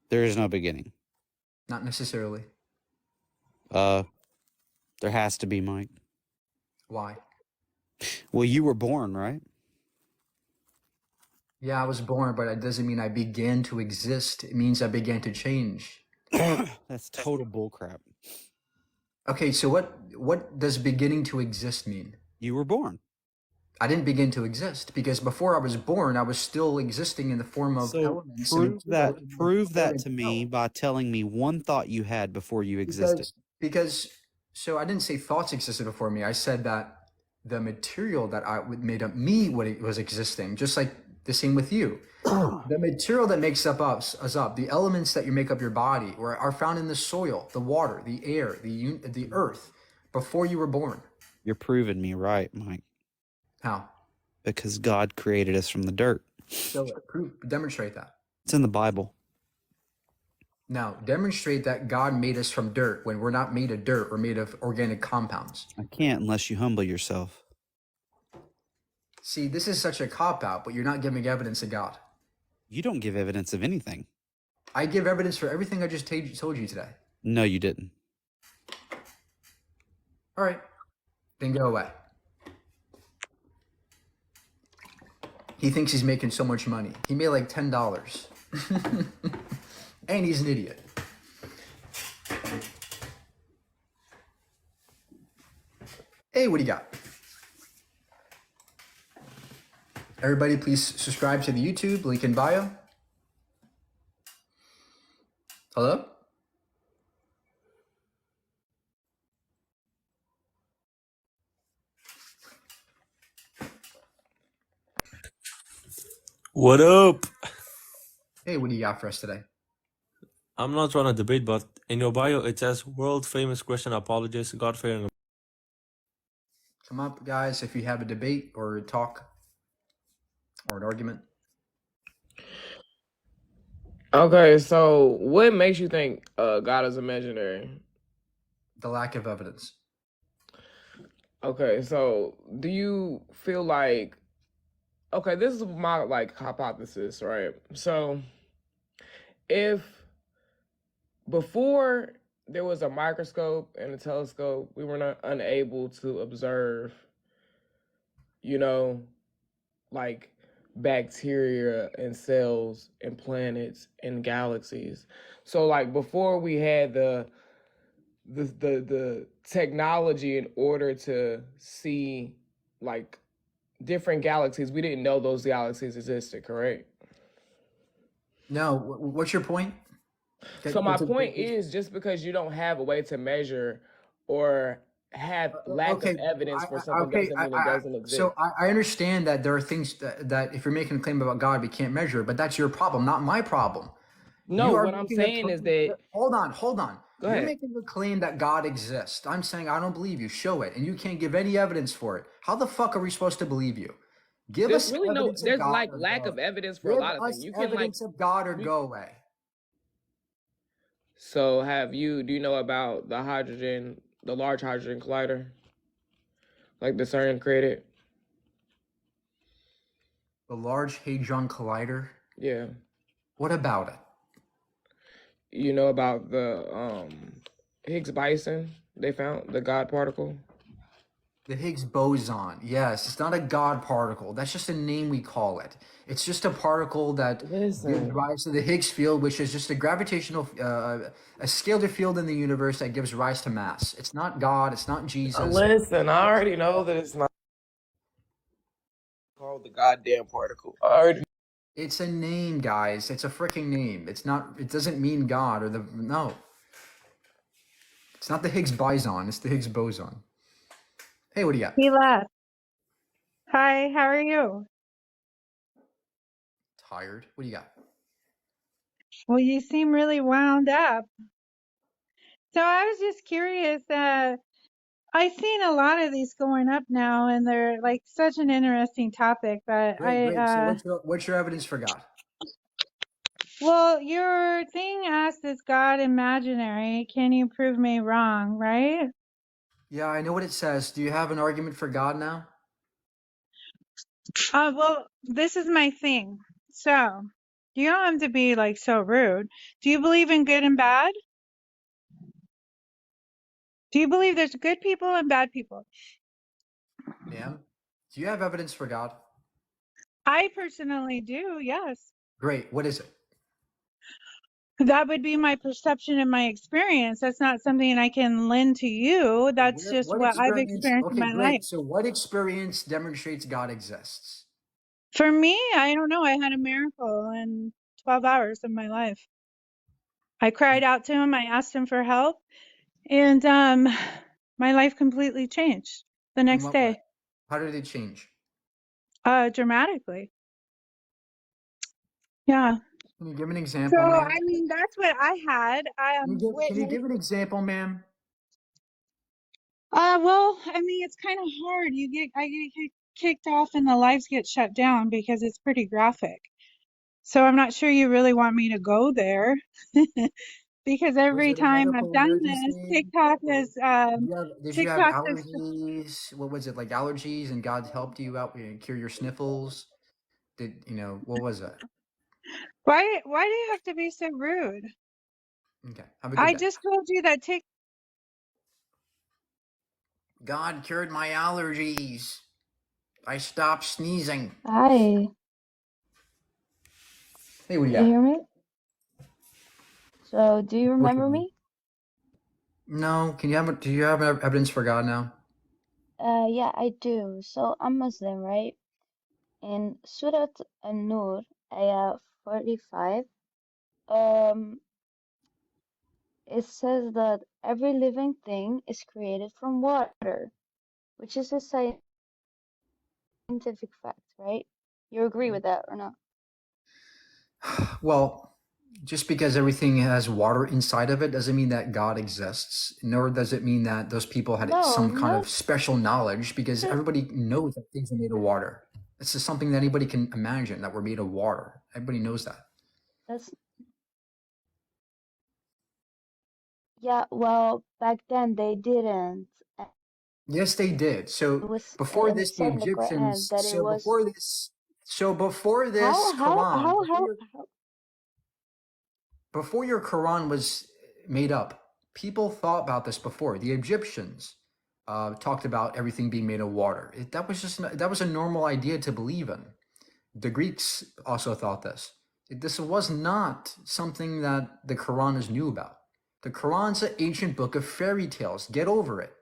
There is no beginning.
Not necessarily.
Uh, there has to be, Mike.
Why?
Well, you were born, right?
Yeah, I was born, but that doesn't mean I began to exist. It means I began to change.
That's total bullcrap.
Okay, so what does beginning to exist mean?
You were born.
I didn't begin to exist because before I was born, I was still existing in the form of
So
elements and
prove that to
material.
me by telling me one thought you had before you existed.
Because so I didn't say thoughts existed before me. I said that the material that I made up me what it was existing, just like the same with you. The material that makes us up, the elements that you make up your body, are found in the soil, the water, the air, the earth, before you were born.
You're proving me right, Mike,
How?
because God created us from the dirt.
Show it. Prove. Demonstrate that.
It's in the Bible.
Now, demonstrate that God made us from dirt when we're not made of dirt. We're made of organic compounds.
I can't unless you humble yourself.
See, this is such a cop-out, but you're not giving evidence of God.
You don't give evidence of anything.
I give evidence for everything I just told you today.
No, you didn't.
All right, then go away. He thinks he's making so much money. He made like $10. And he's an idiot. Hey, what do you got? Everybody, please subscribe to the YouTube, link in bio. Hello?
What up?
Hey, what do you got for us today?
I'm not trying to debate, but in your bio it says world famous Christian apologist, God fearing.
Come up, guys, if you have a debate or a talk or an argument.
Okay, so what makes you think God is imaginary?
The lack of evidence.
Okay, so do you feel like, okay, this is my like hypothesis, right? So if before there was a microscope and a telescope, we were not unable to observe, like bacteria and cells and planets and galaxies. So like before we had the technology in order to see like different galaxies, we didn't know those galaxies existed, correct?
No, what's your point?
So my point is, just because you don't have a way to measure or have lack of evidence for something doesn't mean it doesn't exist.
So I understand that there are things that if you're making a claim about God, we can't measure, but that's your problem, not my problem.
No, what I'm saying is that...
Hold on.
Go ahead.
You're making the claim that God exists. I'm saying I don't believe you. Show it. And you can't give any evidence for it. How the fuck are we supposed to believe you? Give us
There's really
evidence
there's
of God
like
or
lack
go.
of evidence for a
Give
lot of
us
things. You can
evidence of God or go away.
So do you know about the Large Hadron Collider? Like the CERN created?
The Large Hadron Collider?
Yeah.
What about it?
You know about the Higgs boson they found, the God particle?
The Higgs boson. Yes, it's not a God particle. That's just a name we call it. It's just a particle that gives rise to the Higgs field, which is just a gravitational, a scalar field in the universe that gives rise to mass. It's not God. It's not Jesus.
Listen, I already know that it's not called the goddamn particle.
It's a name, guys. It's a freaking name. It's not. It doesn't mean God or no. It's not the Higgs boson. It's the Higgs boson. Hey, what do you got?
He left. Hi, how are you?
Tired. What do you got?
Well, you seem really wound up. So I was just curious. I've seen a lot of these going up now, and they're like such an interesting topic. But
Great. So what's your evidence for God?
Well, your thing asked, is God imaginary? Can you prove me wrong? Right?
Yeah, I know what it says. Do you have an argument for God now?
Well, this is my thing. So you don't have to be like so rude. Do you believe in good and bad? Do you believe there's good people and bad people?
Ma'am, do you have evidence for God?
I personally do, yes.
Great. What is it?
That would be my perception and my experience. That's not something I can lend to you. That's just what I've experienced in my life.
So what experience demonstrates God exists?
For me, I don't know. I had a miracle in 12 hours of my life. I cried out to him. I asked him for help. And my life completely changed the next day.
How did it change?
Dramatically. Yeah.
Can you give an example,
So,
ma'am?
I mean, that's what I had.
Can you give an example, ma'am?
Well, I mean, it's kind of hard. I get kicked off and the lives get shut down because it's pretty graphic. So I'm not sure you really want me to go there. because
Was
every
it a
time I've
medical
done this,
emergency? Did you have
TikTok has
allergies? What was it, like allergies, and God helped you out, cure your sniffles? What was it?
why do you have to be so rude?
Okay, have a good
I
day.
just told you that
God cured my allergies. I stopped sneezing.
Hi,
Hey, what do you
can you
got?
hear me? So, do you
What you
remember
mean?
me?
No, do you have evidence for God now?
Yeah, I do. So, I'm Muslim, right? In Surah An-Nur, ayah 45, um, it says that every living thing is created from water, which is a scientific fact, right? You agree with that or not?
Well, just because everything has water inside of it doesn't mean that God exists, nor does it mean that those people had
No,
some kind
no,
of special knowledge, because
th-
everybody knows that things are made of water. It's just something that anybody can imagine, that we're made of water. Everybody knows that.
that's, yeah, well, back then they didn't.
Yes, they did. So before
And
this,
it
the
said in the Quran
Egyptians.
that it was
So before this
how, how,
Quran,
how, how, how,
before your Quran was made up, people thought about this before. The Egyptians talked about everything being made of water. That was a normal idea to believe in. The Greeks also thought this. This was not something that the Quran is new about. The Quran's an ancient book of fairy tales. Get over it.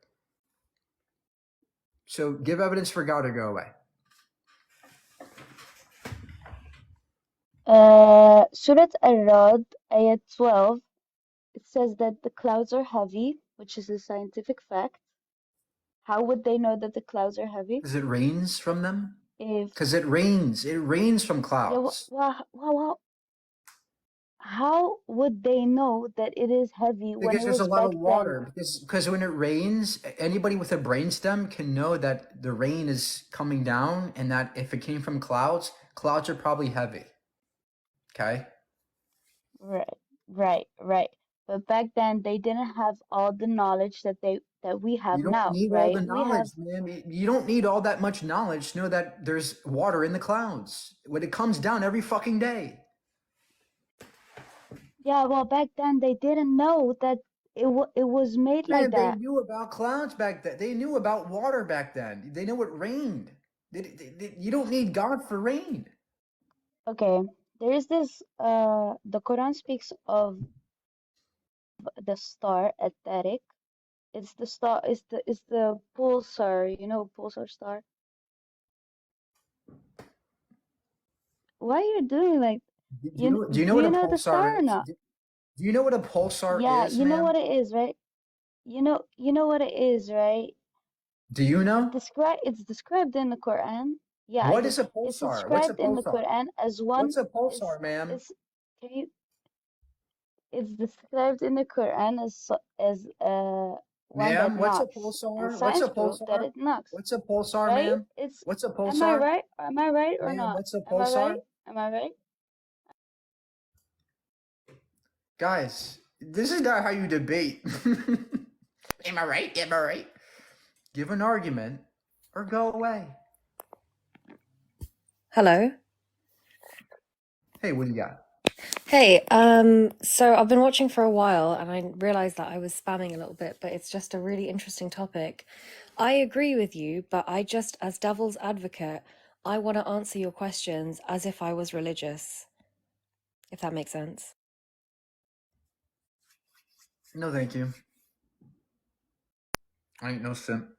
So give evidence for God or go away.
Surat Ar-Ra'd, ayat 12, it says that the clouds are heavy, which is a scientific fact. How would they know that the clouds are heavy?
Because it rains from them?
If,
Because it rains. It rains from
yeah,
clouds.
how would they know that it is heavy when
Because
it
there's a
was
lot
back
of
then?
water. Because when it rains, anybody with a brainstem can know that the rain is coming down, and that if it came from clouds, clouds are probably heavy. Okay?
Right, right. But back then they didn't have all the knowledge that we have
You don't
now,
need all
right?
the
We have,
knowledge, man. You don't need all that much knowledge to know that there's water in the clouds when it comes down every fucking day.
yeah, well, back then they didn't know that it was made like
Man, they
that.
knew about clouds back then. They knew about water back then. They know it rained. You don't need God for rain.
Okay, there is this, the Quran speaks of the star at Tariq. It's the star, it's the pulsar, you know, pulsar star. Why are you doing like,
Do you know
do
what
you
a
know the star
pulsar
or
is?
not?
Do you know what a pulsar
Yeah,
is,
you know
ma'am?
what it is, right? You know what it is, right?
Do you know?
It's described in the Quran. Yeah, I
What
do.
is a
It's
pulsar? What's a
described in the
pulsar?
Quran as one,
What's a
is,
pulsar, ma'am?
can you, it's described in the Quran as one that
Ma'am, what's a
knocks, and
pulsar? What's a
science proof that
pulsar?
it knocks,
What's a pulsar,
right?
ma'am?
It's,
What's a
am I
pulsar?
right? Am I right or
Ma'am,
not?
what's a
Am I right?
pulsar?
Am I right?
Guys, this is not how you debate. Am I right? Am I right? Give an argument or go away.
Hello.
Hey, what do you got?
Hey, so I've been watching for a while and I realized that I was spamming a little bit, but it's just a really interesting topic. I agree with you, but I just, as devil's advocate, I want to answer your questions as if I was religious, if that makes sense.
No, thank you. I ain't no simp.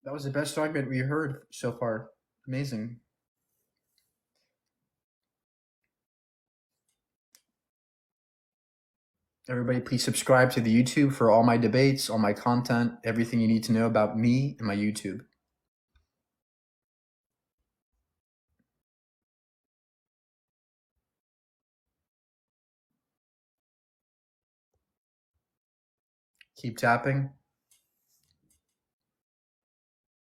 That was the best argument we heard so far. Amazing. Everybody, please subscribe to the YouTube for all my debates, all my content, everything you need to know about me and my YouTube. Keep tapping.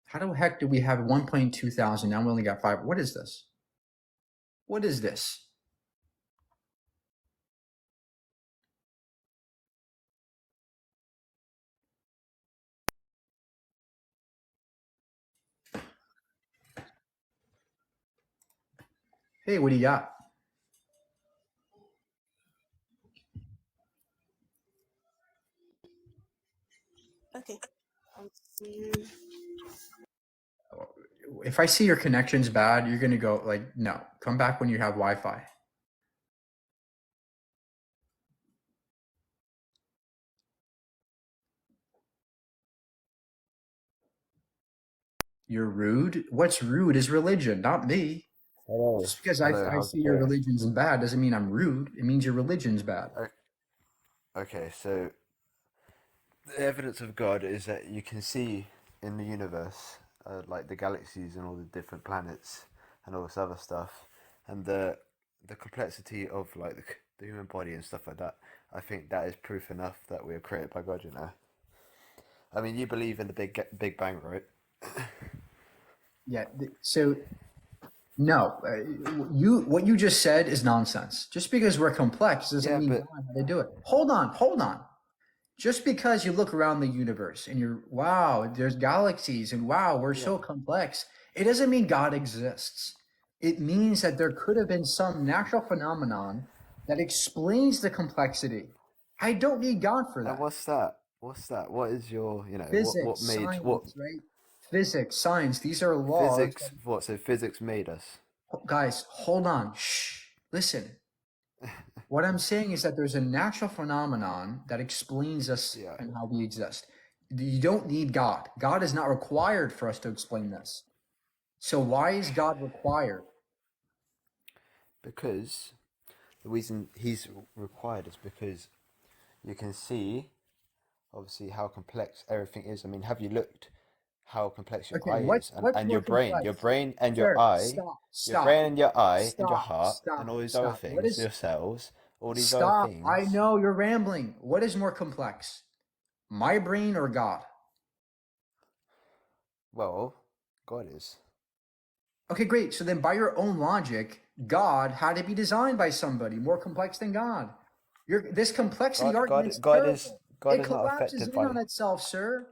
How the heck do we have 1.2 thousand? Now we only got 5. What is this? What is this? Hey, what do you got?
Okay.
If I see your connection's bad, you're gonna go like, no, come back when you have Wi-Fi. You're rude. What's rude is religion, not me.
Hello.
Just because
Hello,
I
how's
see
it
your
going?
religion's bad doesn't mean I'm rude. It means your religion's bad.
Okay, so the evidence of God is that you can see in the universe, like the galaxies and all the different planets and all this other stuff, and the complexity of like the human body and stuff like that. I think that is proof enough that we are created by God. You know. I mean, you believe in the Big Bang, right?
Yeah. So no, what you just said is nonsense. Just because we're complex doesn't
Yeah,
mean
but
God had to do it. Hold on. Just because you look around the universe and you're, wow, there's galaxies and wow, we're
yeah,
so complex, it doesn't mean God exists. It means that there could have been some natural phenomenon that explains the complexity. I don't need God for
and
that.
what's that? What's that? What is your, you know, what
Physics,
made what
science, right? Physics, science, these are laws.
physics? What so physics made us?
Guys, hold on. Shh. Listen. What I'm saying is that there's a natural phenomenon that explains us
Yeah,
and how we exist. You don't need God. God is not required for us to explain this. So why is God required?
because the reason he's required is because you can see obviously how complex everything is. I mean, have you looked how complex your
Okay,
eye is
what's
and
more
your
complex?
brain and your
Sir,
eye,
stop,
your brain
stop,
and your eye and your
stop,
heart and
stop,
all these other
stop. What
things,
is
your cells, all these other
stop? I
things.
know you're rambling. What is more complex? My brain or God?
Well, God is.
Okay, great. So then by your own logic, God had to be designed by somebody more complex than God. This complexity argument's terrible.
God
It
is not
collapses
affected
in on
by
itself, sir.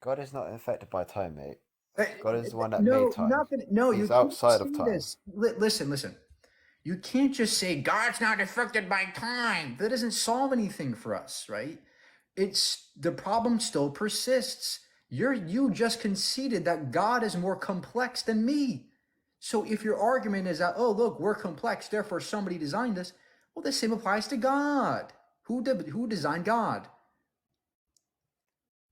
God is not affected by time, mate.
Uh,
God is the one that made
No,
time.
no, you
He's
can't
outside of
say
time.
this. Listen. You can't just say God's not affected by time. That doesn't solve anything for us, right? It's the problem still persists. You just conceded that God is more complex than me. So if your argument is that, oh look, we're complex, therefore somebody designed us, well, the same applies to God. Who designed God?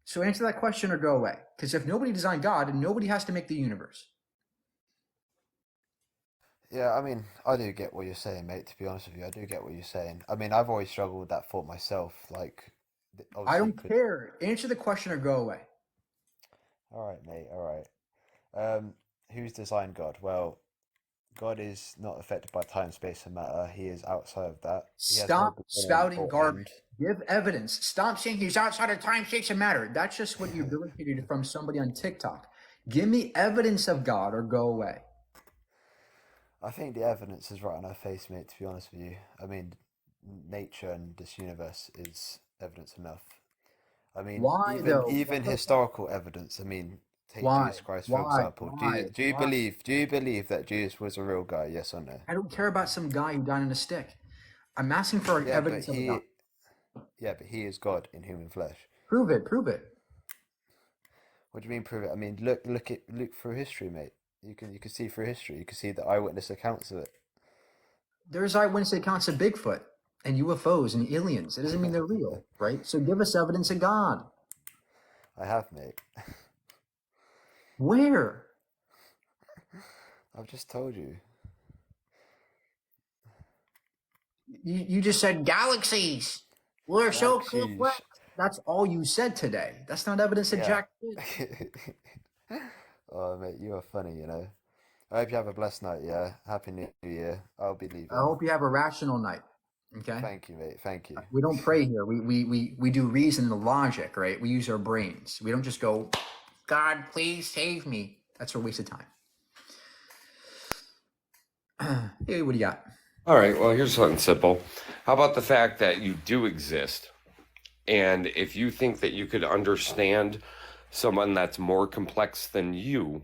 So answer that question or go away. Because if nobody designed God, nobody has to make the universe.
Yeah, I mean, I do get what you're saying, mate. To be honest with you, I do get what you're saying. I mean, I've always struggled with that thought myself. Like,
I
obviously,
don't
could.
care. Answer the question or go away.
All right, mate. All right. Who's designed God? Well, God is not affected by time, space, and matter. He is outside of that. He has no
Stop
beginning
spouting
or
garbage.
end.
Give evidence. Stop saying he's outside of time, space, and matter. That's just what you regurgitated from somebody on TikTok. Give me evidence of God or go away.
I think the evidence is right on our face, mate. To be honest with you, I mean, nature and this universe is evidence enough. I mean,
Why though?
even historical evidence. I mean, take
Why?
Jesus Christ for
Why?
example.
Why? Why?
Do you believe that Jesus was a real guy? Yes or no?
I don't care about some guy who died on a stick. I'm asking for
Yeah, but
evidence of a God.
he is God in human flesh.
Prove it. Prove it.
What do you mean prove it? I mean, look through history, mate. You can see through history. You can see the eyewitness accounts of it.
There's eyewitness accounts of Bigfoot and UFOs and aliens. It doesn't mean they're real, right? So give us evidence of God.
I have, mate.
Where?
I've just told you.
You just said galaxies. We're so complex.
Galaxies.
That's all you said today. That's not evidence of
Yeah.
jack shit.
Oh, mate, you are funny, you know. I hope you have a blessed night, yeah? Happy New Year. I'll be
I
leaving.
hope you have a rational night. Okay.
Thank you, mate. Thank you.
We don't pray here. We do reason and logic, right? We use our brains. We don't just go, God, please save me. That's a waste of time. Hey, what do you got?
All right, well, here's something simple. How about the fact that you do exist? And if you think that you could understand someone that's more complex than you,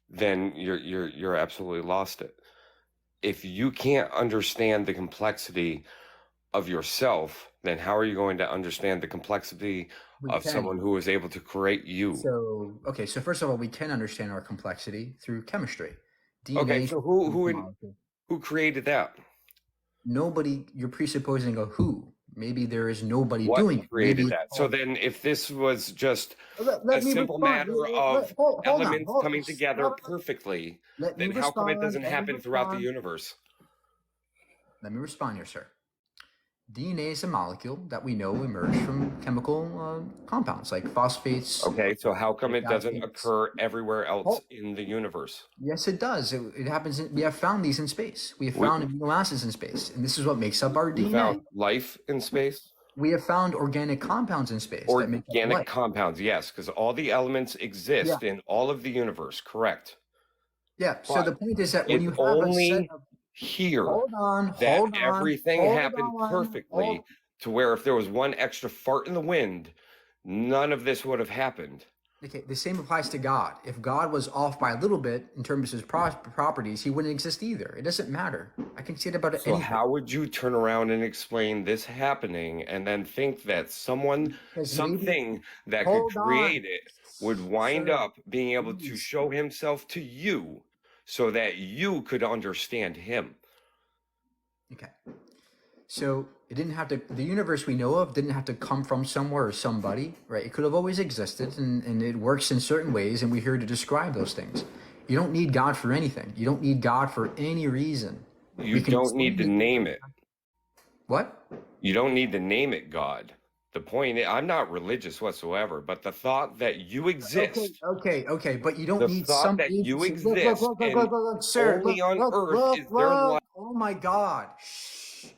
then you're absolutely lost it. If you can't understand the complexity of yourself, then how are you going to understand the complexity of someone who is able to create you?
So, okay, so first of all, we can understand our complexity through chemistry. DNA.
Okay, so who created that?
Nobody. You're presupposing a who. Maybe there is nobody
What
doing it.
created
Maybe
that? So then, if this was just
let
a
me
simple
respond.
matter of
Hold on.
elements coming together perfectly,
Let me
then how come it
respond.
doesn't
Let me
happen throughout the
respond.
universe?
Let me respond here, sir. DNA is a molecule that we know emerged from chemical compounds like phosphates.
Okay, so how come it doesn't occur everywhere else in the universe?
Yes, it does. It happens. We have found these in space. We have found amino acids in space, and this is what makes up our DNA.
We found life in space?
We have found organic compounds in space.
Organic compounds, yes, because all the elements exist in all of the universe, correct?
Yeah, so
But
the point is that when
it's
you have
only
a set of...
here
Hold on,
everything happened perfectly to where if there was one extra fart in the wind, none of this would have happened.
Okay, the same applies to God. If God was off by a little bit in terms of his properties, he wouldn't exist either. It doesn't matter. I can say it about anything.
So how would you turn around and explain this happening and then think that something that could create it would wind up being able to show himself to you so that you could understand him?
Okay. So it didn't have to, the universe we know of didn't have to come from somewhere or somebody, right? It could have always existed, and it works in certain ways, and we're here to describe those things. You don't need God for anything. You don't need God for any reason.
You don't need to name it.
What?
You don't need to name it God. The point is, I'm not religious whatsoever, but the thought that you exist.
Okay, but you don't need
the thought that you exist and
sir,
only on Earth is there life.
Oh my God. Shh.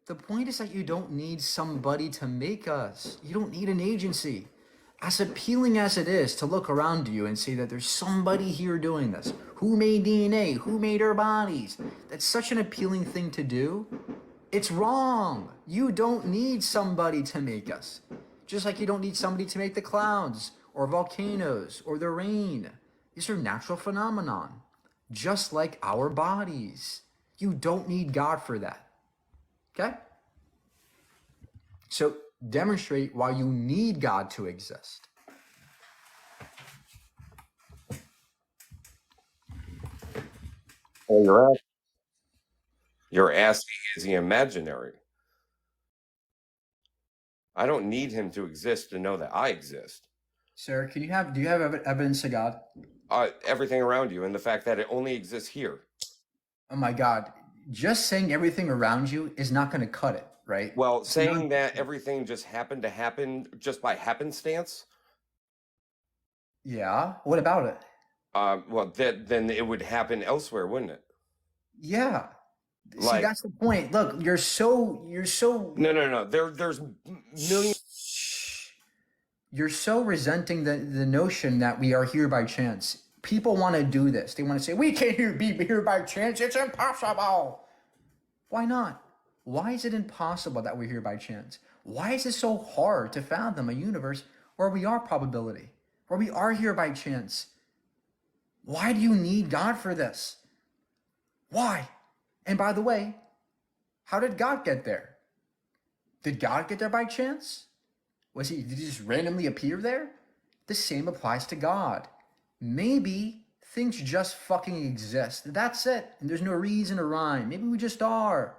The point is that you don't need somebody to make us. You don't need an agency. As appealing as it is to look around you and say that there's somebody here doing this, who made DNA, who made our bodies, that's such an appealing thing to do. It's wrong. You don't need somebody to make us. Just like you don't need somebody to make the clouds or volcanoes or the rain. These are natural phenomenon, just like our bodies. You don't need God for that. Okay? So demonstrate why you need God to exist.
Well, you're asking, is he imaginary? I don't need him to exist to know that I exist.
Sir, do you have evidence of God?
Everything around you and the fact that it only exists here.
Oh my God. Just saying everything around you is not going to cut it, right?
Well, saying that everything just happened to happen just by happenstance?
Yeah. What about it?
Well, then it would happen elsewhere, wouldn't it?
Yeah. See, that's the point. Look, you're so
No. There's millions.
You're so resenting the notion that we are here by chance. People want to do this. They want to say, we can't be here by chance. It's impossible. Why not? Why is it impossible that we're here by chance? Why is it so hard to fathom a universe where we are probability, where we are here by chance? Why do you need God for this? Why? And by the way, how did God get there? Did God get there by chance? Did he just randomly appear there? The same applies to God. Maybe things just fucking exist. That's it. And there's no reason or rhyme. Maybe we just are.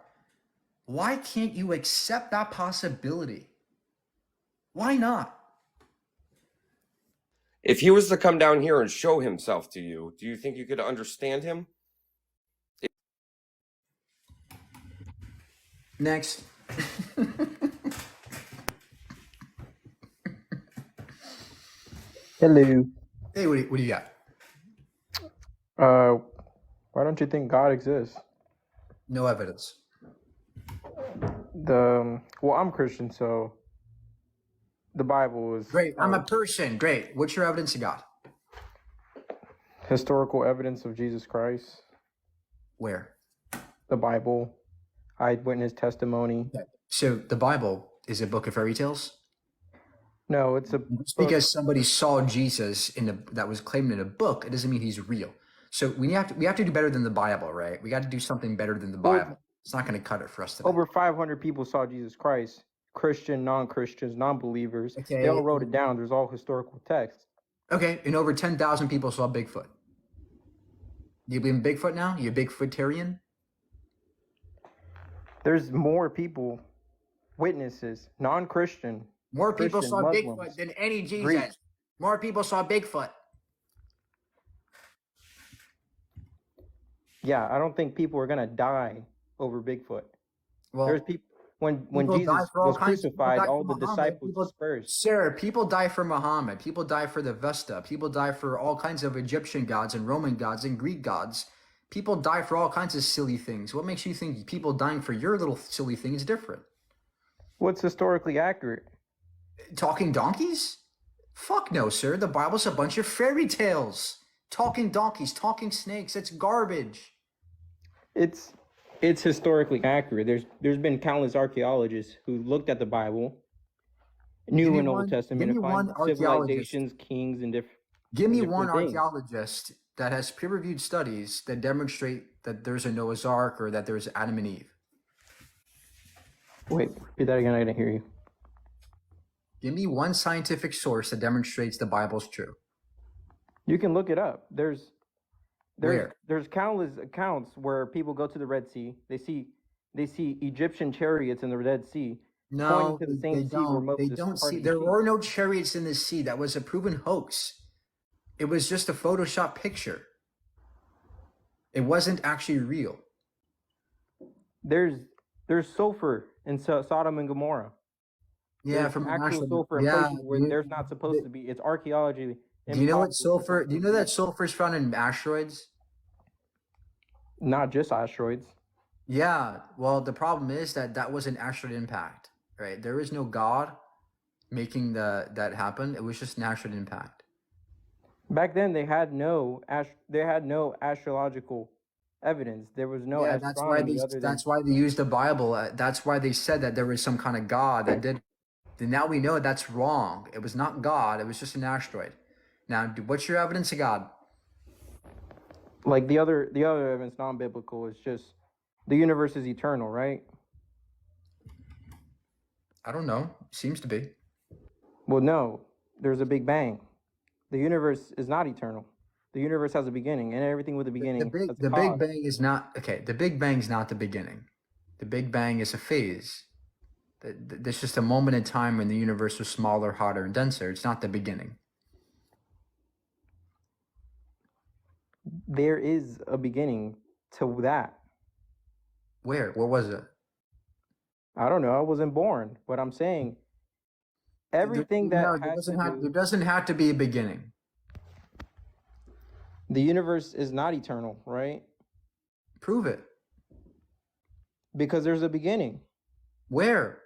Why can't you accept that possibility? Why not?
If he was to come down here and show himself to you, do you think you could understand him?
Next.
Hello.
Hey, what do you got?
Why don't you think God exists?
No evidence.
Well, I'm Christian, so the Bible is
Great. I'm a person. Great. What's your evidence you got?
historical evidence of Jesus Christ.
Where?
The Bible, eyewitness testimony.
Okay. So the Bible is a book of fairy tales?
No, it's a
Just because somebody saw Jesus that was claimed in a book, it doesn't mean he's real. So we have to do better than the Bible, right? We got to do something better than the Bible. It's not going to cut it for us today.
Over 500 people saw Jesus Christ. Christian, non-Christians, non-believers.
Okay.
They all wrote it down. There's all historical text.
Okay, and over 10,000 people saw Bigfoot. You believe in Bigfoot now? You a Bigfootarian?
There's more people, witnesses, non-Christian.
More people
Christian,
saw
Muslims,
Bigfoot than any Jesus.
Greeks.
More people saw Bigfoot.
Yeah, I don't think people are gonna die over Bigfoot.
Well,
there's people when
people die
Jesus
for all
was
kinds of- people
crucified,
die
all
for
the
Muhammad.
disciples
People-
dispersed.
Sir, people die for Muhammad. People die for the Vesta. People die for all kinds of Egyptian gods and Roman gods and Greek gods. People die for all kinds of silly things. What makes you think people dying for your little silly thing is different?
What's historically accurate?
Talking donkeys? Fuck no, sir. The Bible's a bunch of fairy tales. Talking donkeys, talking snakes. It's garbage.
It's historically accurate. There's been countless archaeologists who looked at the Bible, New and Old Testament, and find civilizations, kings, and different.
Give me one archaeologist that has peer-reviewed studies that demonstrate that there's a Noah's Ark or that there's Adam and Eve.
Wait, repeat that again. I didn't hear you.
Give me one scientific source that demonstrates the Bible's true.
You can look it up. There's
Where?
There's countless accounts where people go to the Red Sea. They see Egyptian chariots in the Red Sea.
No,
pointing to the same
they
sea where
don't. They
Moses
don't see.
parted
There
the sea.
were no chariots in the sea. That was a proven hoax. It was just a Photoshop picture. It wasn't actually real.
There's sulfur in Sodom and Gomorrah.
Yeah,
there's
from
actual sulfur in places where there's not supposed to be. It's archaeology.
Do you know what sulfur? Do you know that sulfur is found in asteroids?
Not just asteroids.
Yeah. Well, the problem is that was an asteroid impact, right? There is no God making that happen. It was just an asteroid impact.
Back then, they had no astrological evidence. There was no astronomy.
That's why they used the Bible. That's why they said that there was some kind of God that did. And now we know that's wrong. It was not God. It was just an asteroid. Now, what's your evidence of God?
Like the other evidence, non-biblical, is just the universe is eternal, right?
I don't know. Seems to be.
Well, no. There's a Big Bang. The universe is not eternal. The universe has a beginning, and everything with a beginning.
The Big Bang is not okay. The Big Bang is not the beginning. The Big Bang is a phase. There's just a moment in time when the universe was smaller, hotter, and denser. It's not the beginning.
There is a beginning to that.
Where? Where was it?
I don't know. I wasn't born, but I'm saying everything there
doesn't have to be a beginning.
The universe is not eternal, right?
Prove it.
Because there's a beginning.
Where?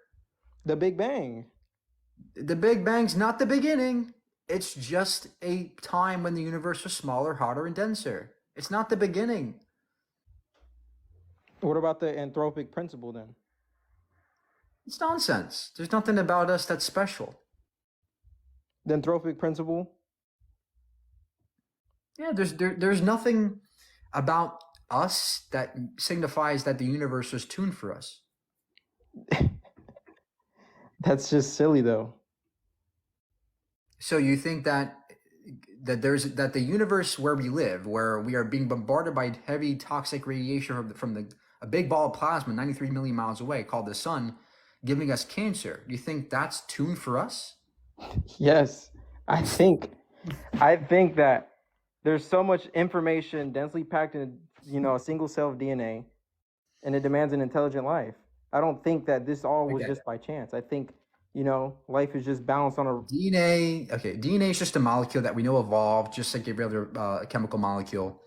The Big Bang.
The Big Bang's not the beginning. It's just a time when the universe was smaller, hotter, and denser. It's not the beginning.
What about the anthropic principle then?
It's nonsense. There's nothing about us that's special.
The anthropic principle?
Yeah, there's nothing about us that signifies that the universe was tuned for us.
That's just silly though.
So you think that the universe where we live, where we are being bombarded by heavy toxic radiation from a big ball of plasma 93 million miles away called the sun, giving us cancer, do you think that's tuned for us?
Yes. I think that there's so much information densely packed in a single cell of DNA, and it demands an intelligent life. I don't think that this all was just by chance. I think life is just balanced on a
DNA. Okay, DNA is just a molecule that we know evolved, just like every other chemical molecule.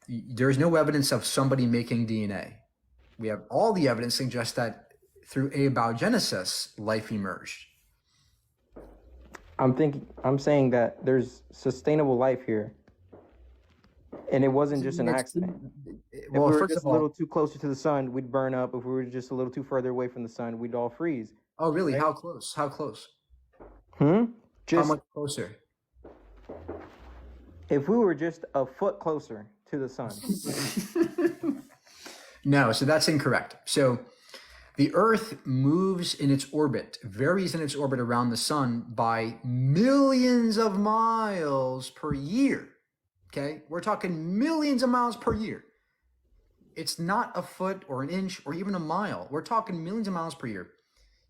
There's no evidence of somebody making DNA. We have all the evidence suggests that through abiogenesis, life emerged.
I'm saying that there's sustainable life here, and it wasn't just an accident. If we
Well,
were
first
just
of
a little
all,
too closer to the sun, we'd burn up. If we were just a little too further away from the sun, we'd all freeze.
oh really?
Right?
How close? How close?
How
How much closer?
If we were just a foot closer to the sun.
No, so that's incorrect. So the Earth moves in its orbit, varies in its orbit around the sun by millions of miles per year. Okay, we're talking millions of miles per year. It's not a foot or an inch or even a mile. We're talking millions of miles per year.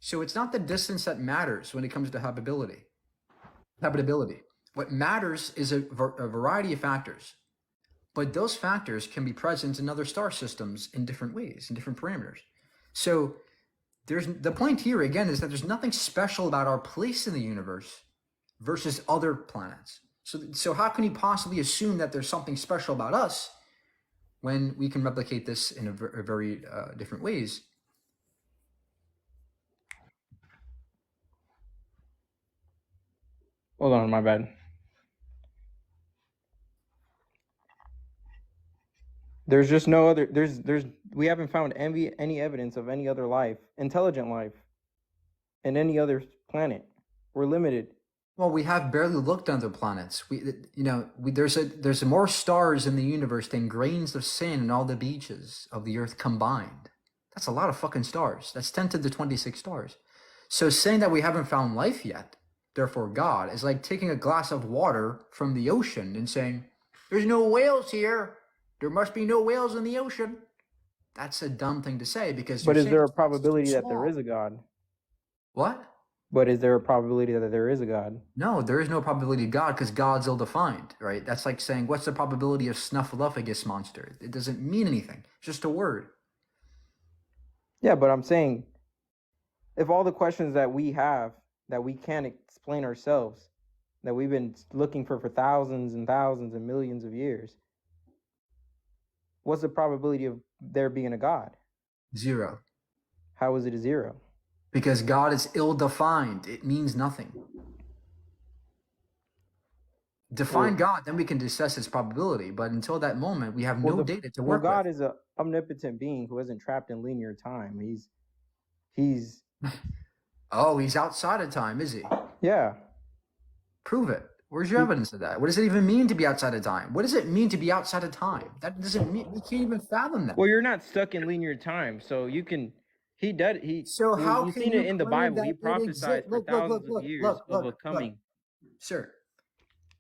So it's not the distance that matters when it comes to habitability. What matters is a variety of factors. But those factors can be present in other star systems in different ways, in different parameters. So the point here again is that there's nothing special about our place in the universe versus other planets. So how can you possibly assume that there's something special about us when we can replicate this in a very different ways?
Hold on, my bad. There's just no other. We haven't found any evidence of any other life, intelligent life, in any other planet. We're limited.
Well, we have barely looked at other planets. There's more stars in the universe than grains of sand in all the beaches of the Earth combined. That's a lot of fucking stars. That's 10 to the 26 stars. So saying that we haven't found life yet, therefore God, is like taking a glass of water from the ocean and saying, "There's no whales here. There must be no whales in the ocean." That's a dumb thing to say because.
But is there a probability that there is a God?
What?
But is there a probability that there is a God?
No, there is no probability of God because God's ill-defined, right? That's like saying, what's the probability of Snuffleupagus monster? It doesn't mean anything. It's just a word.
Yeah, but I'm saying, if all the questions that we have that we can't explain ourselves, that we've been looking for thousands and thousands and millions of years, what's the probability of there being a God?
0.
How is it a 0?
Because God is ill-defined. It means nothing. Define God, then we can assess its probability. But until that moment, we have no data to work with.
God is an omnipotent being who isn't trapped in linear time. He's
Oh, he's outside of time, is he?
Yeah.
Prove it. Where's your evidence of that? What does it even mean to be outside of time? What does it mean to be outside of time? That doesn't mean, we can't even fathom that.
Well, you're not stuck in linear time, so you can. He does.
So how
you've
can
seen
you
it in the
claim
Bible?
that
He
it
prophesied for thousands of years of a coming.
Sir,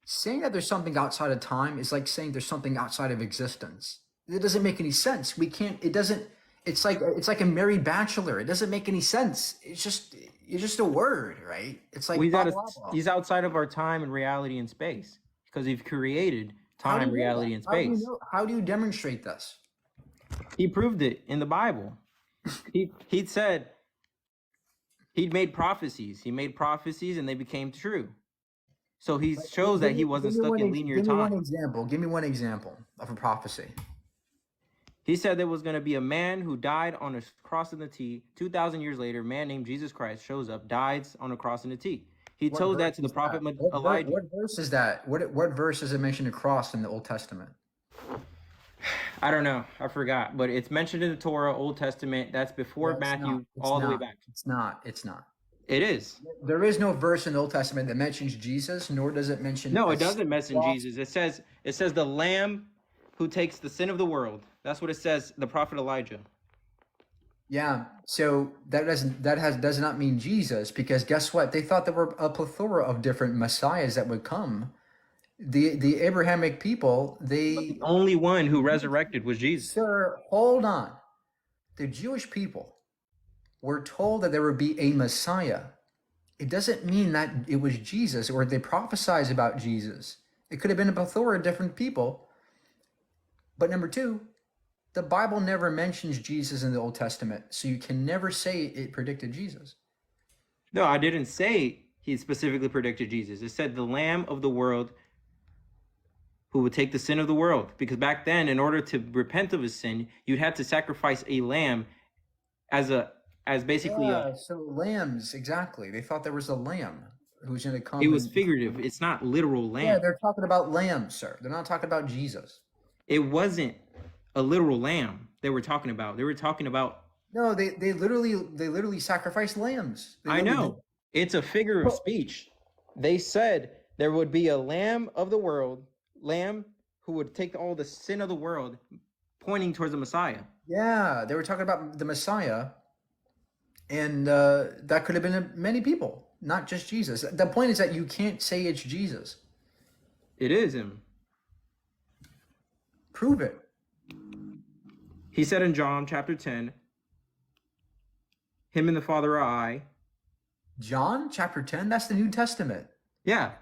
saying that there's something outside of time is like saying there's something outside of existence. It doesn't make any sense. We can't. It doesn't. It's like a married bachelor. It doesn't make any sense. It's just a word, right? It's like
he's outside of our time and reality and space because he's created time, reality, and space.
How do you demonstrate this?
He proved it in the Bible. He said he'd made prophecies. He made prophecies and they became true. So he shows that he wasn't stuck in linear time.
Give me one example of a prophecy.
He said there was going to be a man who died on a cross in the T. 2,000 years later, a man named Jesus Christ shows up, dies on a cross in the T. He told that to the prophet Elijah.
What verse is that? What verse does it mention a cross in the Old Testament?
I don't know. I forgot. But it's mentioned in the Torah, Old Testament. That's before Matthew, all the way back.
It's not.
It is.
There is no verse in the Old Testament that mentions Jesus, nor does it mention.
No, it doesn't mention Jesus. It says the Lamb who takes the sin of the world. That's what it says. The prophet Elijah.
Yeah. So that does not mean Jesus, because guess what? They thought there were a plethora of different messiahs that would come. The Abrahamic people, but the
only one who resurrected was Jesus.
Sir, hold on. The Jewish people were told that there would be a Messiah. It doesn't mean that it was Jesus or they prophesied about Jesus. It could have been a plethora of different people. But number two, the Bible never mentions Jesus in the Old Testament, so you can never say it predicted Jesus.
No, I didn't say he specifically predicted Jesus. It said the Lamb of the world who would take the sin of the world. Because back then, in order to repent of a sin, you'd have to sacrifice a lamb as basically
so lambs, exactly. They thought there was a lamb who's going to come.
It was figurative. It's not literal lamb.
Yeah, they're talking about lambs, sir. They're not talking about Jesus.
It wasn't a literal lamb they were talking about. They were talking about.
No, they literally sacrificed lambs.
I know. It's a figure of speech. They said there would be a lamb of the world, lamb who would take all the sin of the world, pointing towards the Messiah.
Yeah, they were talking about the Messiah, and that could have been many people, not just Jesus. The point is that you can't say it's Jesus.
It is him.
Prove it.
He said in John chapter 10, him and the Father are I.
John chapter 10? That's the New Testament.
Yeah.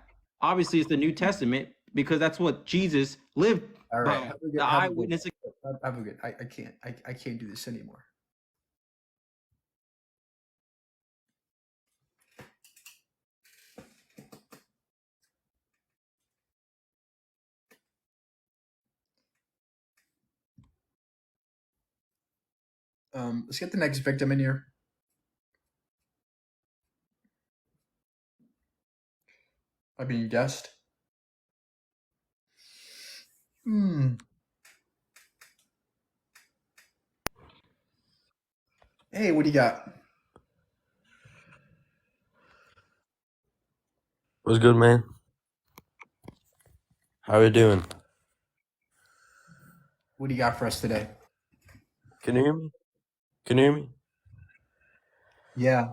Obviously, it's the New Testament because that's what Jesus lived
All right.
by. The eyewitness.
Have a good. I can't do this anymore. Let's get the next victim in here. I mean, guest. Hey, what do you got?
What's good, man? How are you doing?
What do you got for us today?
Can you hear me? Can you hear me?
Yeah.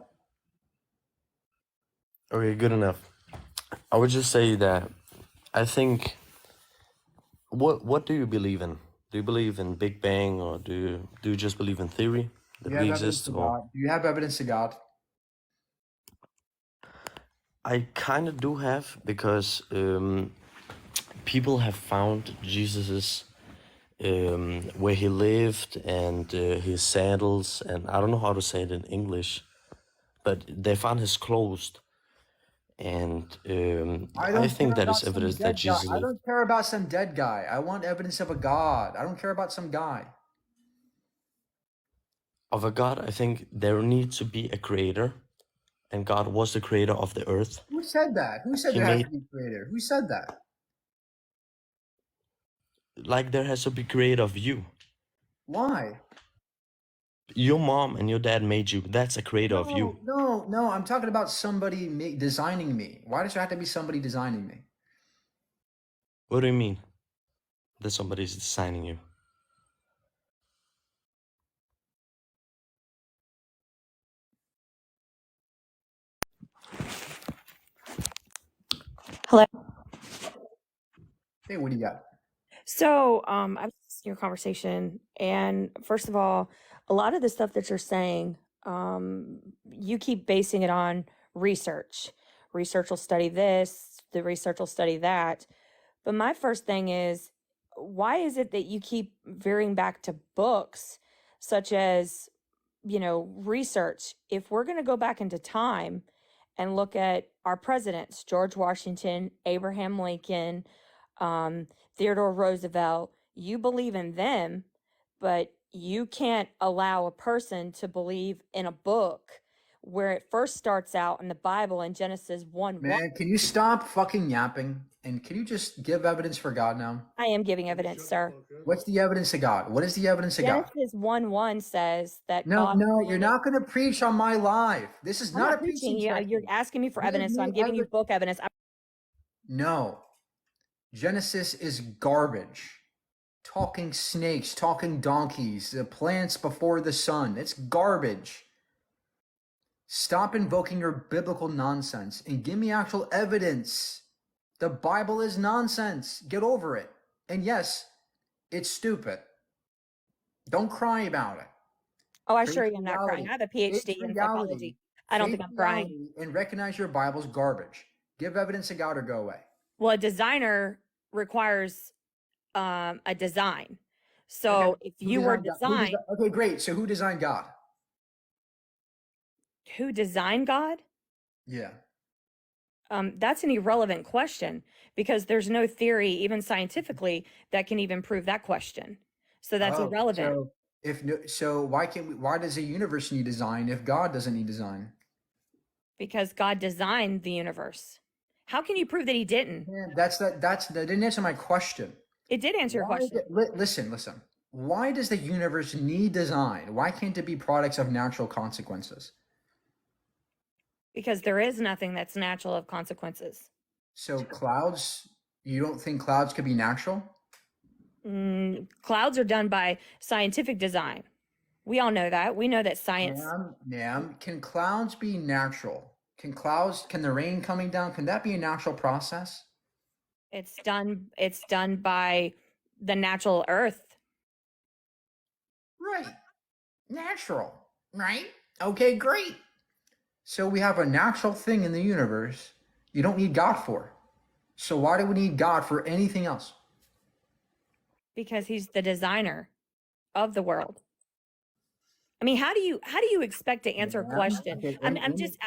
Okay, good enough. I would just say that I think what do you believe in? Do you believe in Big Bang, or do you just believe in theory that we exist?
Do you have evidence of God?
I kind of do have, because people have found Jesus's where he lived and his sandals, and I don't know how to say it in English, but they found his clothes, and I think that is evidence that Jesus
I
lived.
don't care about some dead guy. I want evidence of a God. I don't care about some guy.
Of a God, I think there needs to be a creator, and God was the creator of the earth.
Who said that? Who said there has to be a creator? Who said that?
Like there has to be creator of you.
Why?
Your mom and your dad made you. That's a creator of you.
No. I'm talking about somebody designing me. Why does there have to be somebody designing me?
What do you mean that somebody's designing you?
Hello.
Hey, what do you got?
So, I was listening to your conversation, and first of all, a lot of the stuff that you're saying, you keep basing it on research. Research will study this, the research will study that. But my first thing is, why is it that you keep veering back to books such as, research? If we're going to go back into time and look at our presidents, George Washington, Abraham Lincoln, Theodore Roosevelt, you believe in them, but you can't allow a person to believe in a book where it first starts out in the Bible in Genesis 1:1.
Man, can you stop fucking yapping? And can you just give evidence for God now?
I am giving evidence, sir.
What's the evidence of God? What is the evidence of God?
Genesis 1:1 says that
No,
God
you're not going to preach on my live. This is
I'm
not
not
a
preaching.
preaching session.
You're asking me for
Give
evidence, so
me
I'm giving you book evidence.
No. Genesis is garbage. Talking snakes, talking donkeys, the plants before the sun. It's garbage. Stop invoking your biblical nonsense and give me actual evidence. The Bible is nonsense. Get over it. And yes, it's stupid. Don't cry about it.
Oh, I assure you I'm not crying. I have a PhD in psychology. I don't think I'm crying.
And recognize your Bible's garbage. Give evidence of God or go away.
Well, a designer requires a design. So
Okay.
if you were designed,
okay, great. So who designed God?
Who designed God?
Yeah.
That's an irrelevant question because there's no theory, even scientifically, that can even prove that question. So that's
Oh,
irrelevant
so why does the universe need design if God doesn't need design?
because God designed the universe. How can you prove that he didn't?
Yeah, that didn't answer my question.
It did answer your question.
Listen. Why does the universe need design? Why can't it be products of natural consequences?
Because there is nothing that's natural of consequences.
So clouds, you don't think clouds could be natural?
Clouds are done by scientific design. We all know that. We know that science.
Ma'am, can clouds be natural? Can the rain coming down, can that be a natural process?
It's done by the natural earth.
Right. Natural, right? Okay, great. So we have a natural thing in the universe you don't need God for. So why do we need God for anything else?
Because he's the designer of the world. I mean, how do you expect to answer a question?
Okay,
I'm just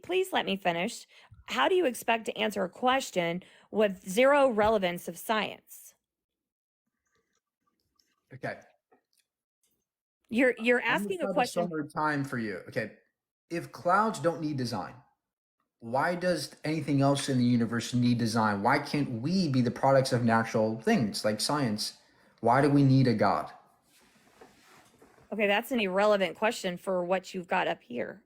please let me finish. How do you expect to answer a question with zero relevance of science?
okay.
You're
I'm
asking
gonna
a
try to
question.
summarize time for you. Okay. If clouds don't need design, why does anything else in the universe need design? Why can't we be the products of natural things like science? Why do we need a God?
Okay, that's an irrelevant question for what you've got up here.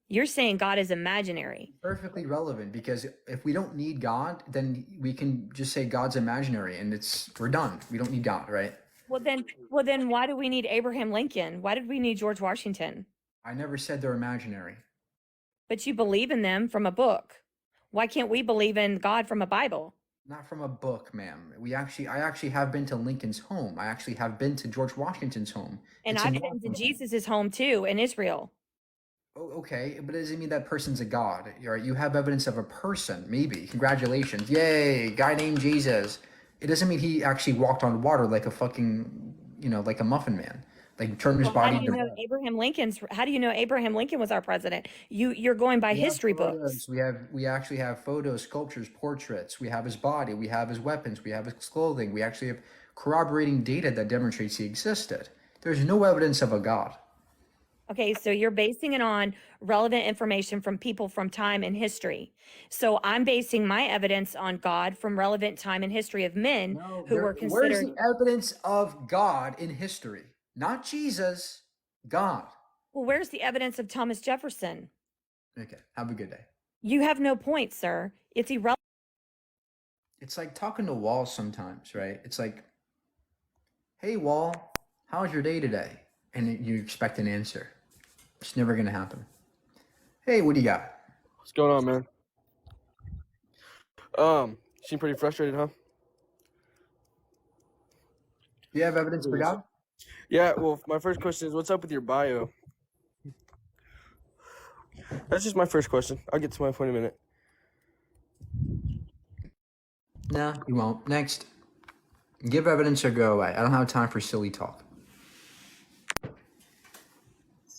You're saying God is imaginary.
Perfectly relevant, because if we don't need God, then we can just say God's imaginary and we're done. We don't need God, right?
Well then why do we need Abraham Lincoln? Why did we need George Washington?
I never said they're imaginary.
But you believe in them from a book. Why can't we believe in God from a Bible?
Not from a book, ma'am. I actually have been to Lincoln's home. I actually have been to George Washington's home.
And
It's
I've
in
been to
Washington.
Jesus's home too in Israel.
Oh, okay, but it doesn't mean that person's a god. You have evidence of a person, maybe. Congratulations. Yay, guy named Jesus. It doesn't mean he actually walked on water like a fucking, like a muffin man. Like turned his
Well, how
body
do you
into
know Abraham Lincoln was our president? You're going by
We have
history
photos.
books.
We actually have photos, sculptures, portraits. We have his body. We have his weapons. We have his clothing. We actually have corroborating data that demonstrates he existed. There's no evidence of a god.
Okay, so you're basing it on relevant information from people from time and history. So I'm basing my evidence on God from relevant time and history of men who were
Where's
considered.
the evidence of God in history? Not Jesus, God.
Well, where's the evidence of Thomas Jefferson?
Okay, have a good day.
You have no point, sir. It's irrelevant.
It's like talking to walls sometimes, right? It's like, hey, wall, how's your day today? And you expect an answer. It's never going to happen. Hey, what do you got?
What's going on, man? Seem pretty frustrated, huh?
Do you have evidence for God?
Yeah, well, my first question is, what's up with your bio? That's just my first question. I'll get to my point in a minute.
No, you won't. Next. Give evidence or go away. I don't have time for silly talk.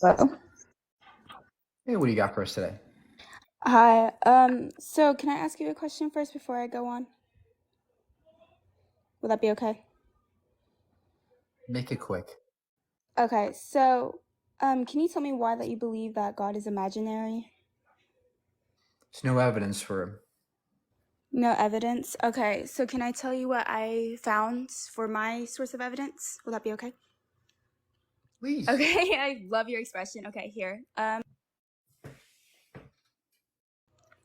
Hello.
Hey, what do you got for us today?
Hi. So can I ask you a question first before I go on? Will that be okay?
Make it quick.
Okay. So, can you tell me why that you believe that God is imaginary?
There's no evidence for him.
No evidence. Okay. So can I tell you what I found for my source of evidence? Will that be okay?
Please.
Okay. I love your expression. Okay, here.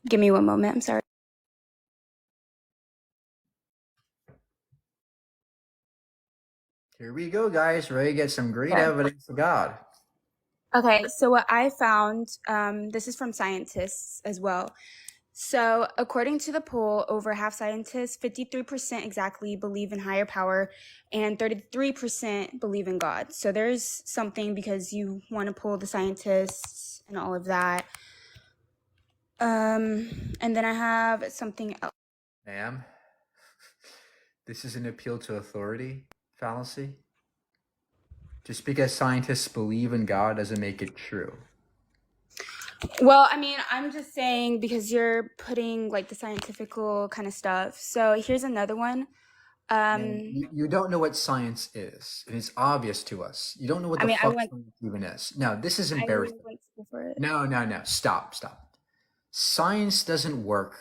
Give me one moment. I'm sorry.
Here we go, guys. Ready to get some great evidence for God.
Okay, so what I found, this is from scientists as well. So according to the poll, over half scientists, 53% exactly believe in higher power and 33% believe in God. So there's something because you want to poll the scientists and all of that. And then I have something else.
Ma'am, this is an appeal to authority fallacy. Just because scientists believe in God doesn't make it true.
Well, I mean, I'm just saying because you're putting like the scientifical kind of stuff. So here's another one.
Man, you don't know what science is, and it's obvious to us. You don't know what
I
the
mean, I
fuck
went
science even is. No, this is
I
embarrassing.
went to school for it.
No. Stop. Science doesn't work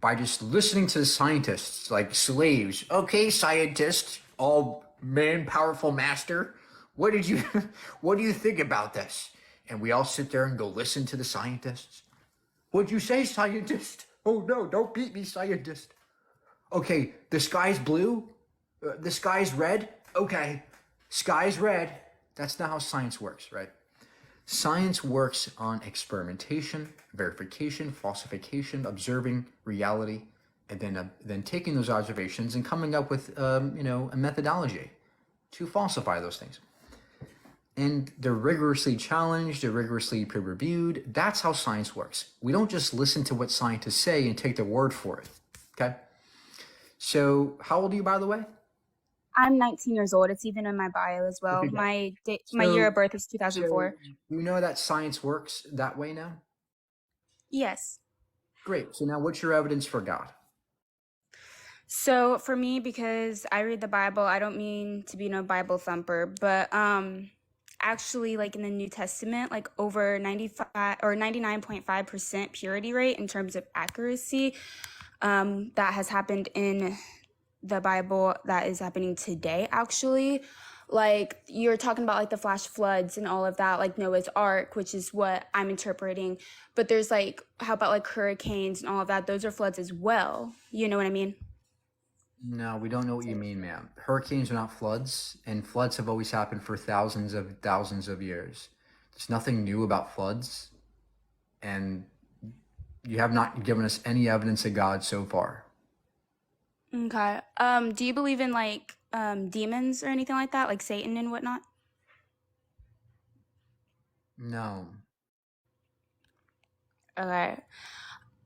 by just listening to the scientists like slaves. Okay, scientist, all man, powerful master. What did you what do you think about this? And we all sit there and go listen to the scientists. What'd you say, scientist? Oh no, don't beat me, scientist. Okay, the sky's blue. The sky's red. Okay, sky's red. That's not how science works, right? Science works on experimentation, verification, falsification, observing reality, and then taking those observations and coming up with a methodology to falsify those things. And they're rigorously challenged, they're rigorously peer-reviewed. That's how science works. We don't just listen to what scientists say and take their word for it. Okay? So, how old are you, by the way?
I'm 19 years old. It's even in my bio as well.
Okay,
My year
So,
of birth is 2004.
you know that science works that way now?
Yes.
Great. So now what's your evidence for God?
So for me, because I read the Bible, I don't mean to be no Bible thumper, but actually like in the New Testament, like over 95 or 99.5% purity rate in terms of accuracy, that has happened in the Bible that is happening today, actually. Like you're talking about like the flash floods and all of that, like Noah's Ark, which is what I'm interpreting. But there's like, how about like hurricanes and all of that? Those are floods as well. You know what I mean?
No, we don't know what you mean, ma'am. Hurricanes are not floods, and floods have always happened for thousands of years. There's nothing new about floods, and you have not given us any evidence of God so far.
Okay. Do you believe in like demons or anything like that, like Satan and whatnot?
No.
Okay.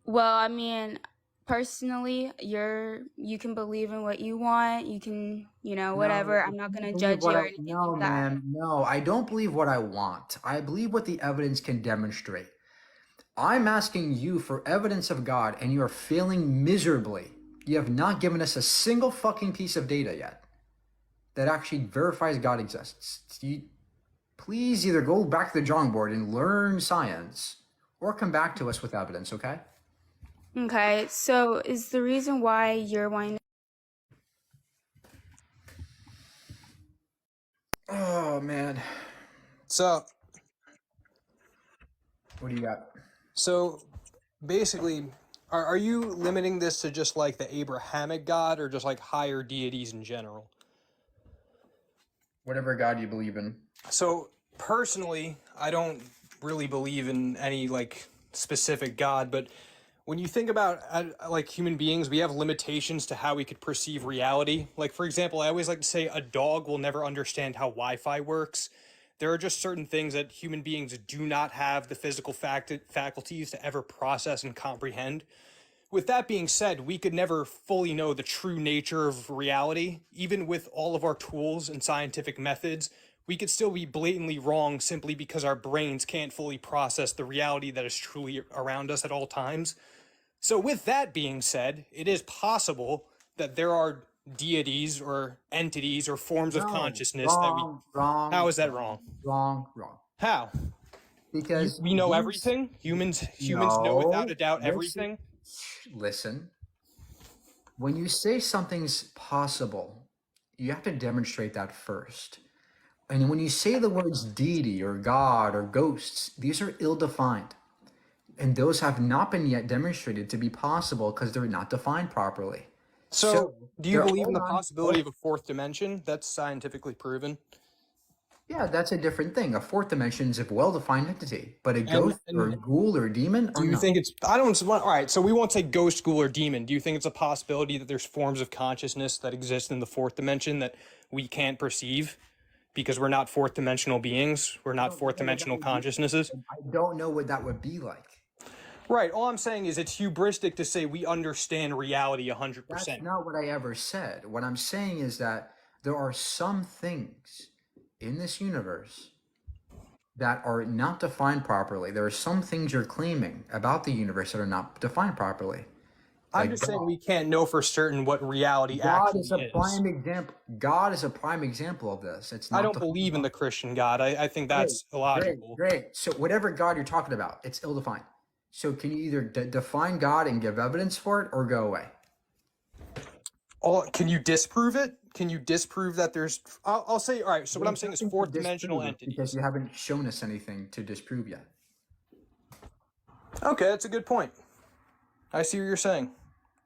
Well, I mean, personally, you can believe in what you want. You can, whatever.
No,
I'm not
I
gonna
don't believe
judge
what
you
I
or anything
no,
like that.
ma'am. No, I don't believe what I want. I believe what the evidence can demonstrate. I'm asking you for evidence of God, and you are failing miserably. You have not given us a single fucking piece of data yet that actually verifies God exists. Please either go back to the drawing board and learn science, or come back to us with evidence, okay?
Okay. So is the reason why you're wanting
Oh, man.
So,
What do you got?
so basically, are you limiting this to just like the Abrahamic God or just like higher deities in general?
Whatever God you believe in.
So, personally, I don't really believe in any like specific God, but when you think about like human beings, we have limitations to how we could perceive reality. Like, for example, I always like to say a dog will never understand how Wi-Fi works. There are just certain things that human beings do not have the physical faculties to ever process and comprehend. With that being said, we could never fully know the true nature of reality. Even with all of our tools and scientific methods, we could still be blatantly wrong simply because our brains can't fully process the reality that is truly around us at all times. So with that being said, it is possible that there are deities or entities or forms of
No,
consciousness that we... How
wrong,
is that wrong?
wrong.
How?
Because
We know
these,
everything? Humans know without
no,
a doubt everything?
listen. When you say something's possible, you have to demonstrate that first. And when you say the words deity or God or ghosts, these are ill-defined. And those have not been yet demonstrated to be possible because they're not defined properly.
So, do you believe in the
hold on.
possibility of a fourth dimension? That's scientifically proven.
Yeah, that's a different thing. A fourth dimension is a well-defined entity, but a
And,
ghost or a
and
ghoul or a demon
do
are
you
not.
think it's... I don't... All right, so we won't say ghost, ghoul, or demon. Do you think it's a possibility that there's forms of consciousness that exist in the fourth dimension that we can't perceive? Because we're not fourth dimensional beings. We're not fourth dimensional consciousnesses.
I don't know what that would be like.
Right. All I'm saying is it's hubristic to say we understand reality 100%.
That's not what I ever said. What I'm saying is that there are some things in this universe that are not defined properly. There are some things you're claiming about the universe that are not defined properly.
I'm just saying we can't know for certain what reality
God
actually
is a
is.
prime example. God is a prime example of this. It's not
I don't believe in the Christian God. I think that's illogical.
Great. So whatever God you're talking about, it's ill-defined. So can you either define God and give evidence for it or go away?
Can you disprove it? Can you disprove that there's... I'll say, all right, so what I'm saying is fourth dimensional entities.
Because you haven't shown us anything to disprove yet.
Okay, that's a good point. I see what you're saying.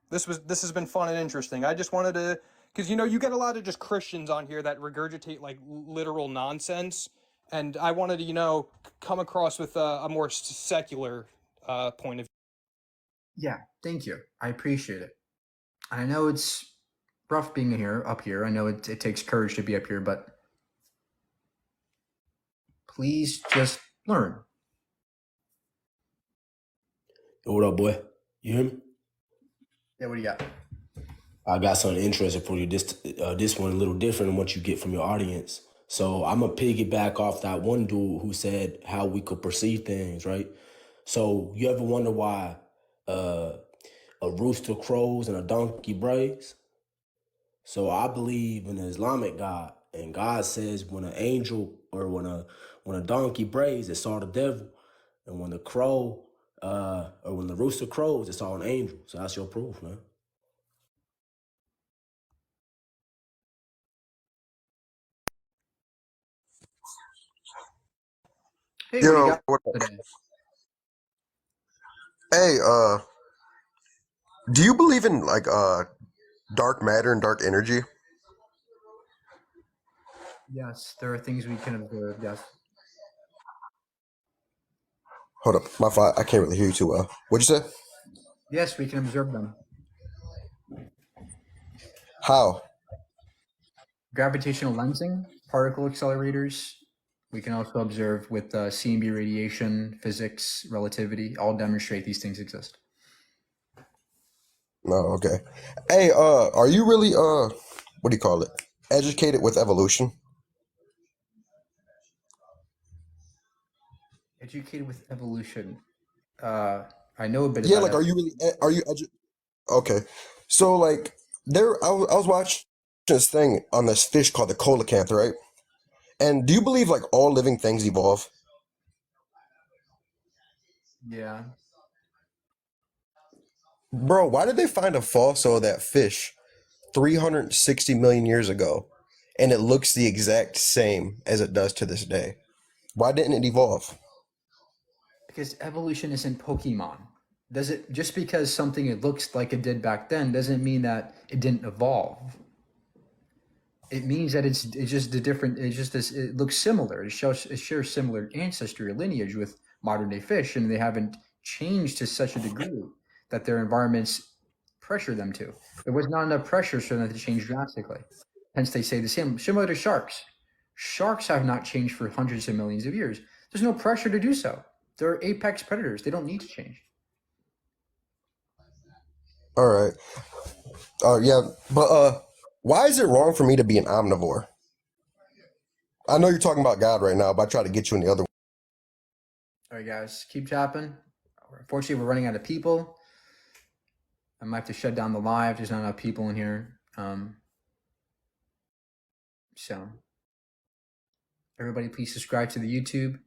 This has been fun and interesting. I just wanted to, because you get a lot of just Christians on here that regurgitate like literal nonsense, and I wanted to come across with a more secular point of view.
Yeah, thank you. I appreciate it. I know it's rough being up here. I know it takes courage to be up here, but please just learn.
Yo, what up, boy? You hear me?
Yeah, what do you got?
I got something interesting for you. This one a little different than what you get from your audience. So I'm gonna piggyback off that one dude who said how we could perceive things, right? So you ever wonder why a rooster crows and a donkey brays? So I believe in the Islamic God, and God says when an angel or when a donkey brays, it saw the devil, and when the crow or when the rooster crows, it saw an angel. So that's your proof, man.
Hey,
Yo,
what do you got
what up?
today?
Hey, do you believe in like dark matter and dark energy?
Yes, there are things we can observe. Yes.
Hold up, my fault. I can't really hear you too well. What'd you say?
Yes, we can observe them.
How?
Gravitational lensing, particle accelerators. We can also observe with CMB radiation, physics, relativity, all demonstrate these things exist.
No, okay. Hey, are you really what do you call it? Educated with evolution?
Educated with evolution. I know a bit
Yeah,
about
like,
evolution.
are you okay? So like, I was watching this thing on this fish called the coelacanth, right? And do you believe like all living things evolve?
Yeah.
Bro, why did they find a fossil of that fish 360 million years ago, and it looks the exact same as it does to this day? Why didn't it evolve?
Because evolution isn't Pokemon. Does it just because something it looks like it did back then doesn't mean that it didn't evolve. It means that it's just the different. It's just this. It looks similar. It shares similar ancestry or lineage with modern day fish, and they haven't changed to such a degree that their environments pressure them to. There was not enough pressure for them to change drastically. Hence, they say the same. Similar to sharks. Sharks have not changed for hundreds of millions of years. There's no pressure to do so. They're apex predators. They don't need to change.
All right. Yeah, but why is it wrong for me to be an omnivore? I know you're talking about God right now, but I try to get you in the other.
All right, guys, keep tapping. Unfortunately, we're running out of people. I might have to shut down the live. There's not enough people in here. So everybody, please subscribe to the YouTube.